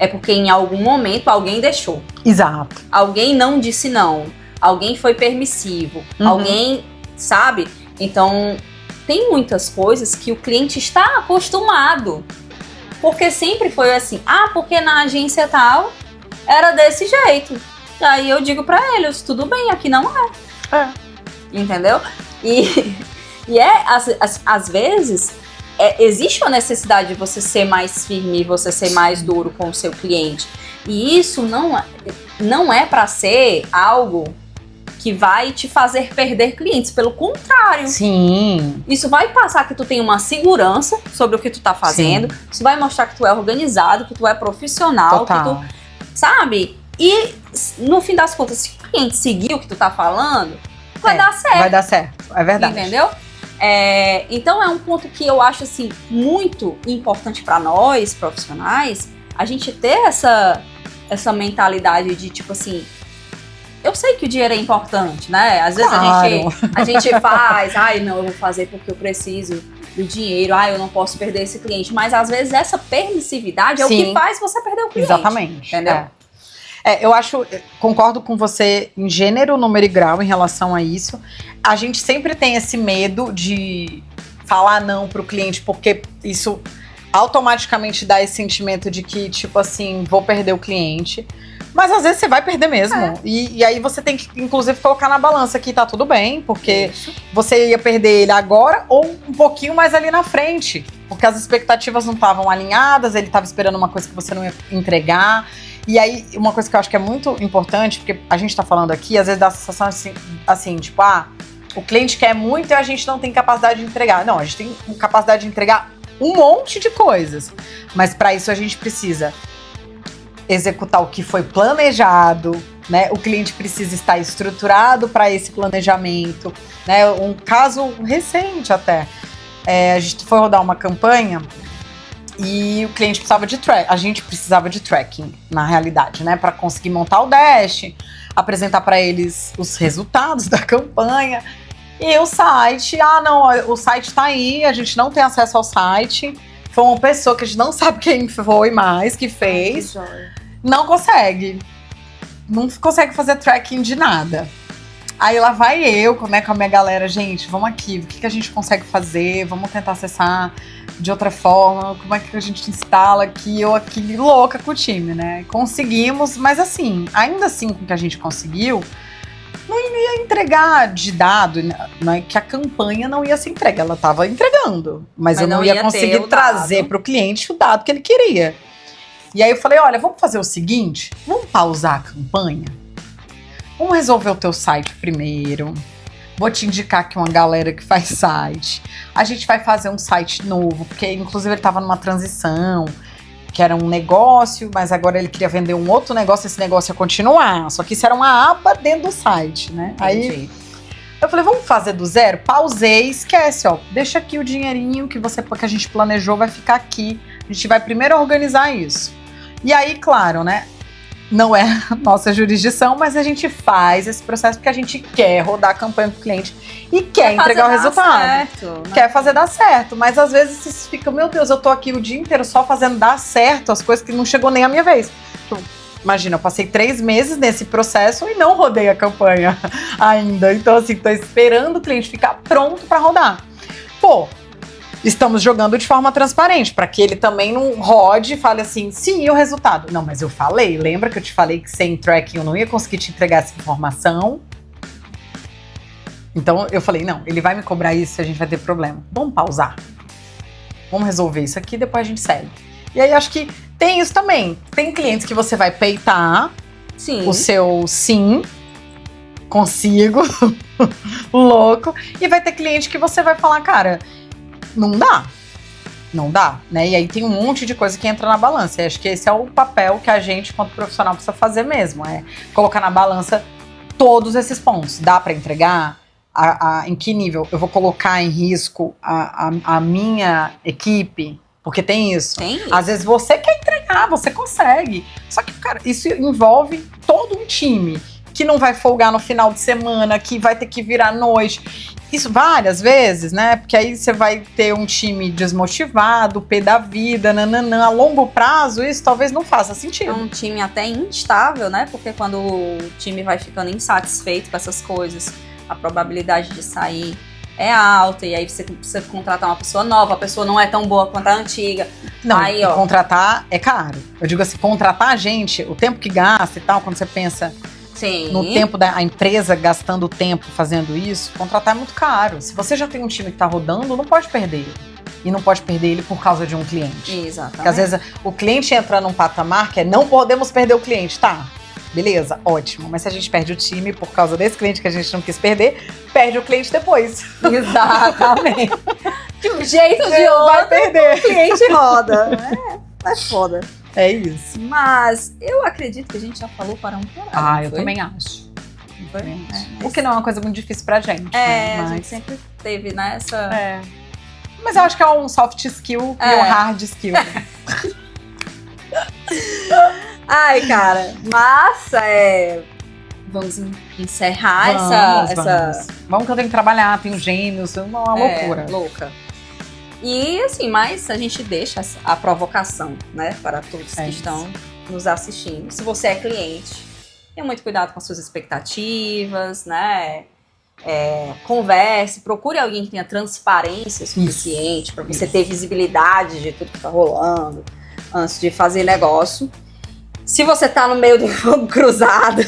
é porque em algum momento alguém deixou. Exato. Alguém não disse não. Alguém foi permissivo. Alguém, sabe? Então, tem muitas coisas que o cliente está acostumado. Porque sempre foi assim. Porque na agência tal era desse jeito. Aí eu digo pra eles, tudo bem, aqui não é. Entendeu? E às vezes, existe a necessidade de você ser mais firme, você ser mais duro com o seu cliente. E isso não é pra ser algo que vai te fazer perder clientes. Pelo contrário. Sim. Isso vai passar que tu tem uma segurança sobre o que tu tá fazendo. Sim. Isso vai mostrar que tu é organizado, que tu é profissional. Total. Que tu, sabe? E no fim das contas, se o cliente seguir o que tu tá falando, vai dar certo. Vai dar certo, é verdade. Entendeu? Então é um ponto que eu acho assim muito importante para nós, profissionais, a gente ter essa mentalidade de tipo assim, eu sei que o dinheiro é importante, né? Às vezes a gente faz, não, eu vou fazer porque eu preciso do dinheiro, eu não posso perder esse cliente. Mas às vezes essa permissividade é Sim. o que faz você perder o cliente. Exatamente. Entendeu? Eu concordo com você em gênero, número e grau em relação a isso. A gente sempre tem esse medo de falar não pro cliente, porque isso automaticamente dá esse sentimento de que, tipo assim, vou perder o cliente. Mas às vezes você vai perder mesmo. E aí você tem que, inclusive, colocar na balança que tá tudo bem, porque você ia perder ele agora ou um pouquinho mais ali na frente. Porque as expectativas não estavam alinhadas, ele estava esperando uma coisa que você não ia entregar. E aí, uma coisa que eu acho que é muito importante, porque a gente tá falando aqui, às vezes dá a sensação assim tipo, o cliente quer muito e a gente não tem capacidade de entregar. Não, a gente tem capacidade de entregar um monte de coisas. Mas para isso a gente precisa executar o que foi planejado, né? O cliente precisa estar estruturado para esse planejamento, né? Um caso recente até, a gente foi rodar uma campanha e o cliente precisava de a gente precisava de tracking, na realidade, né? Para conseguir montar o dash, apresentar para eles os resultados da campanha. E o site, o site tá aí, a gente não tem acesso ao site. Foi uma pessoa que a gente não sabe quem foi mais que fez. Não consegue fazer tracking de nada. Aí lá vai eu, com a minha galera, gente, vamos aqui, o que a gente consegue fazer? Vamos tentar acessar de outra forma, como é que a gente instala aqui? Eu aqui louca com o time, né? Conseguimos, mas assim, ainda assim com o que a gente conseguiu, não ia entregar de dado, não é que a campanha não ia ser entregue, ela estava entregando, mas eu não ia conseguir trazer para o cliente o dado que ele queria. E aí eu falei, olha, vamos fazer o seguinte, vamos pausar a campanha? Vamos resolver o teu site primeiro. Vou te indicar aqui uma galera que faz site. A gente vai fazer um site novo, porque inclusive ele estava numa transição, que era um negócio, mas agora ele queria vender um outro negócio, esse negócio ia continuar. Só que isso era uma aba dentro do site, né? Entendi. Aí eu falei, vamos fazer do zero? Pausei, esquece, deixa aqui o dinheirinho que a gente planejou, vai ficar aqui. A gente vai primeiro organizar isso. E aí, claro, né? Não é nossa jurisdição, mas a gente faz esse processo porque a gente quer rodar a campanha pro cliente e quer entregar o resultado. Quer fazer dar certo. Mas às vezes você fica, meu Deus, eu tô aqui o dia inteiro só fazendo dar certo as coisas que não chegou nem a minha vez. Imagina, eu passei 3 meses nesse processo e não rodei a campanha ainda. Então, assim, tô esperando o cliente ficar pronto para rodar. Estamos jogando de forma transparente, para que ele também não rode e fale assim, sim, e o resultado? Não, mas eu falei, lembra que eu te falei que sem tracking eu não ia conseguir te entregar essa informação? Então eu falei, não, ele vai me cobrar isso e a gente vai ter problema. Vamos pausar. Vamos resolver isso aqui, depois a gente segue. E aí acho que tem isso também. Tem clientes que você vai peitar o seu sim, consigo, louco, e vai ter cliente que você vai falar, cara, não dá, né? E aí tem um monte de coisa que entra na balança. E acho que esse é o papel que a gente, quanto profissional, precisa fazer mesmo. É colocar na balança todos esses pontos. Dá para entregar? Em que nível? Eu vou colocar em risco a minha equipe? Porque tem isso. Às vezes você quer entregar, você consegue. Só que, cara, isso envolve todo um time que não vai folgar no final de semana, que vai ter que virar noite. isso várias vezes, né? Porque aí você vai ter um time desmotivado, pé da vida, nananã. A longo prazo, isso talvez não faça É sentido. um time até instável, né? Porque quando o time vai ficando insatisfeito com essas coisas, a probabilidade de sair é alta. E aí você precisa contratar uma pessoa nova, a pessoa não é tão boa quanto a antiga. Não, aí, e ó, contratar é caro. Eu digo assim, contratar a gente, o tempo que gasta e tal, quando você pensa sim. no tempo da empresa gastando tempo fazendo isso, contratar é muito caro. Se você já tem um time que tá rodando, não pode perder ele. E não pode perder ele por causa de um cliente. Exatamente. Porque às vezes o cliente entra num patamar que é não podemos perder o cliente, tá? Beleza, ótimo. Mas se a gente perde o time por causa desse cliente que a gente não quis perder, perde o cliente depois. Exatamente. De um jeito ou de Vai outro, perder. o cliente roda. É foda. É isso. Mas eu acredito que a gente já falou para um caralho. Eu foi? também acho. Foi? O que não é uma coisa muito difícil pra gente. É, né? a gente sempre teve nessa. É. Mas eu acho que é um soft skill e um hard skill. Ai, cara. Mas vamos encerrar essa. Vamos que eu tenho que trabalhar, tenho gêmeos, é uma loucura. Louca. E assim, mas a gente deixa a provocação, né, para todos que estão nos assistindo. Se você é cliente, tenha muito cuidado com as suas expectativas, né? Converse, procure alguém que tenha transparência suficiente para você ter visibilidade de tudo que tá rolando antes de fazer negócio. Se você tá no meio do fogo cruzado,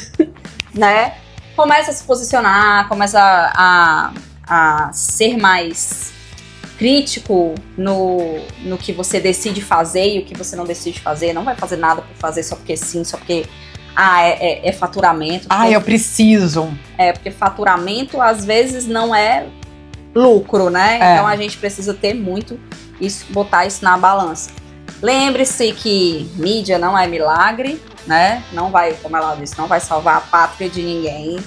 né? Começa a se posicionar, começa a ser mais crítico no que você decide fazer e o que você não decide fazer. Não vai fazer nada por fazer só porque sim, só porque é faturamento. Eu preciso. Porque faturamento às vezes não é lucro, né? Então a gente precisa ter muito isso, botar isso na balança. Lembre-se que mídia não é milagre, né? Não vai, como ela disse, não vai salvar a pátria de ninguém.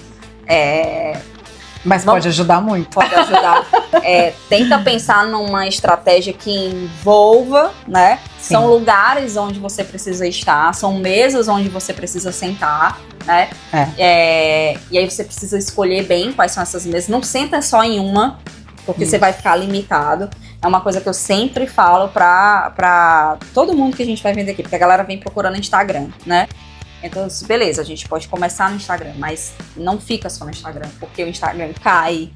Mas pode ajudar muito. Pode ajudar. Tenta pensar numa estratégia que envolva, né? Sim. São lugares onde você precisa estar, são mesas onde você precisa sentar, né? E aí você precisa escolher bem quais são essas mesas. Não senta só em uma, porque você vai ficar limitado. É uma coisa que eu sempre falo pra todo mundo que a gente vai vender aqui, porque a galera vem procurando Instagram, né? Então, beleza, a gente pode começar no Instagram, mas não fica só no Instagram, porque o Instagram cai,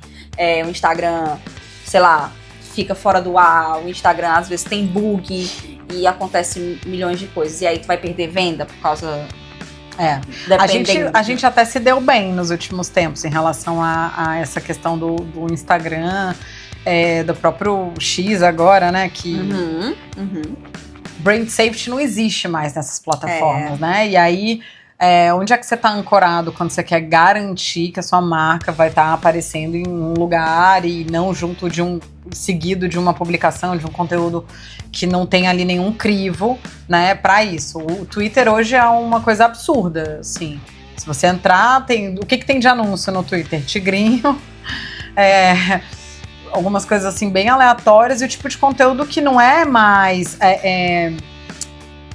o Instagram, sei lá, fica fora do ar, o Instagram às vezes tem bug e acontece milhões de coisas. E aí tu vai perder venda por causa... A gente até se deu bem nos últimos tempos em relação a essa questão do Instagram, do próprio X agora, né, que... Brand safety não existe mais nessas plataformas, né? E aí, onde é que você está ancorado quando você quer garantir que a sua marca vai estar aparecendo em um lugar e não junto seguido de uma publicação, de um conteúdo que não tem ali nenhum crivo, né? Para isso. O Twitter hoje é uma coisa absurda, assim. Se você entrar, o que tem de anúncio no Twitter? Tigrinho, algumas coisas assim bem aleatórias e o tipo de conteúdo que não é mais...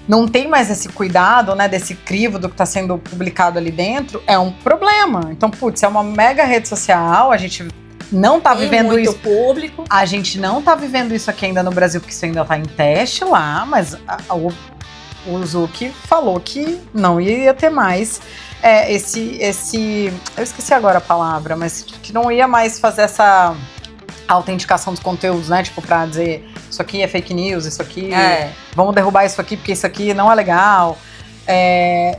não tem mais esse cuidado, né, desse crivo do que está sendo publicado ali dentro, é um problema. Então, é uma mega rede social, a gente não tá vivendo muito isso. Público. A gente não tá vivendo isso aqui ainda no Brasil, porque isso ainda tá em teste lá, mas o Zucchi falou que não ia ter mais eu esqueci agora a palavra, mas que não ia mais fazer essa autenticação dos conteúdos, né? Tipo, pra dizer, isso aqui é fake news, isso aqui... Vamos derrubar isso aqui, porque isso aqui não é legal.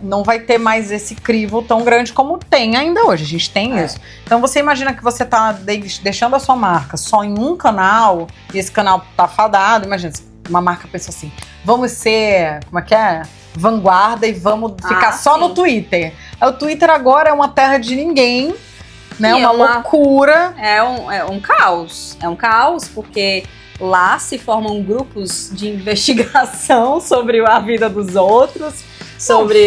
Não vai ter mais esse crivo tão grande como tem ainda hoje. A gente tem isso. Então, você imagina que você tá deixando a sua marca só em um canal, e esse canal tá fadado. Imagina, uma marca pensa assim, vamos ser, como é que é? Vanguarda e vamos ficar só no Twitter. O Twitter agora é uma terra de ninguém, né? Uma loucura. É um caos. É um caos porque lá se formam grupos de investigação sobre a vida dos outros.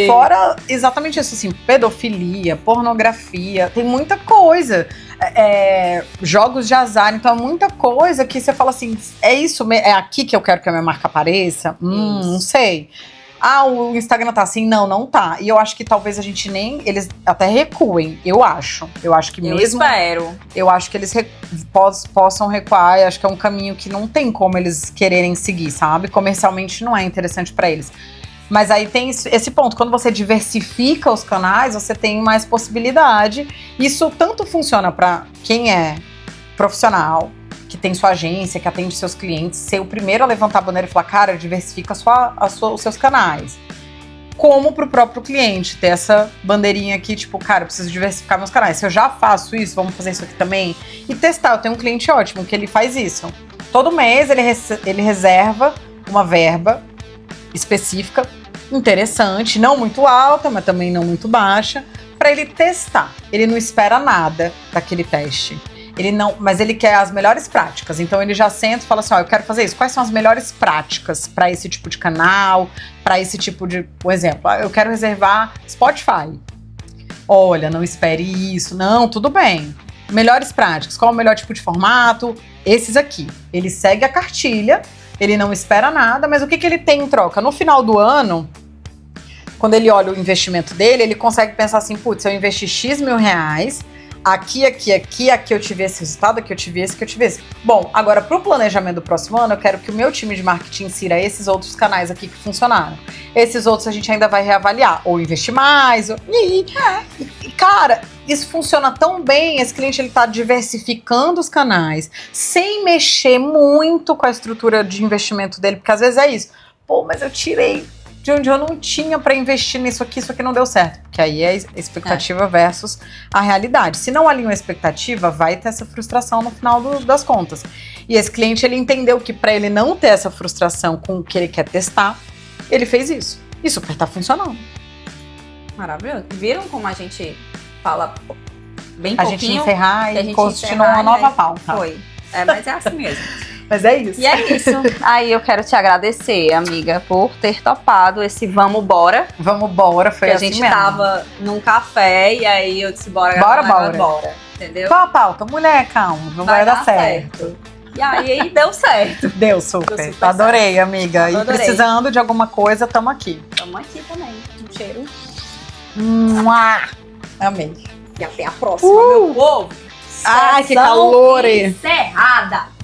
Fora exatamente isso, assim, pedofilia, pornografia, tem muita coisa. Jogos de azar, então é muita coisa que você fala assim, é aqui que eu quero que a minha marca apareça? Não sei. Ah, o Instagram tá assim? Não, não tá. E eu acho que talvez a gente nem... Eles até recuem, eu acho. Eu acho que mesmo... Eu espero. Eu acho que eles possam recuar. Eu acho que é um caminho que não tem como eles quererem seguir, sabe? Comercialmente não é interessante pra eles. Mas aí tem esse ponto. Quando você diversifica os canais, você tem mais possibilidade. Isso tanto funciona pra quem é profissional, que tem sua agência, que atende seus clientes, ser o primeiro a levantar a bandeira e falar, cara, diversifica os seus canais. Como pro próprio cliente, ter essa bandeirinha aqui, tipo, cara, eu preciso diversificar meus canais. Se eu já faço isso, vamos fazer isso aqui também? E testar. Eu tenho um cliente ótimo que ele faz isso. Todo mês ele reserva uma verba específica, interessante, não muito alta, mas também não muito baixa, para ele testar. Ele não espera nada daquele teste. Mas ele quer as melhores práticas. Então ele já senta e fala assim, ó, eu quero fazer isso. Quais são as melhores práticas para esse tipo de canal, para esse tipo de... Por exemplo, eu quero reservar Spotify. Olha, não espere isso. Não, tudo bem. Melhores práticas. Qual é o melhor tipo de formato? Esses aqui. Ele segue a cartilha, ele não espera nada, mas o que ele tem em troca? No final do ano, quando ele olha o investimento dele, ele consegue pensar assim, putz, eu investi X mil reais... Aqui eu tive esse resultado, aqui eu tive esse. Bom, agora pro planejamento do próximo ano, eu quero que o meu time de marketing insira esses outros canais aqui que funcionaram. Esses outros a gente ainda vai reavaliar, ou investir mais, E, cara, isso funciona tão bem, esse cliente ele tá diversificando os canais, sem mexer muito com a estrutura de investimento dele, porque às vezes é isso. Pô, mas eu tirei de onde eu não tinha para investir nisso aqui, isso aqui não deu certo. Porque aí é expectativa versus a realidade. Se não alinhou a expectativa, vai ter essa frustração no final das contas. E esse cliente, ele entendeu que para ele não ter essa frustração com o que ele quer testar, ele fez isso. E super tá funcionando. Maravilhoso. Viram como a gente fala bem a pouquinho? Gente encerrar e continuar uma nova pauta. Foi. Mas é assim mesmo. Mas é isso. E é isso. Aí eu quero te agradecer, amiga, por ter topado esse Vamos Bora. Vamos Bora, foi assim mesmo. A gente tava num café e aí eu disse, bora. Entendeu? Qual a pauta? Mulher, calma, vai dar certo. E aí deu certo. Deu super. Adorei, certo. Amiga. Adorei. E precisando de alguma coisa, tamo aqui. Tamo aqui também. Um cheiro. Amei. E até a próxima, meu povo. Ai, que calor! Encerrada.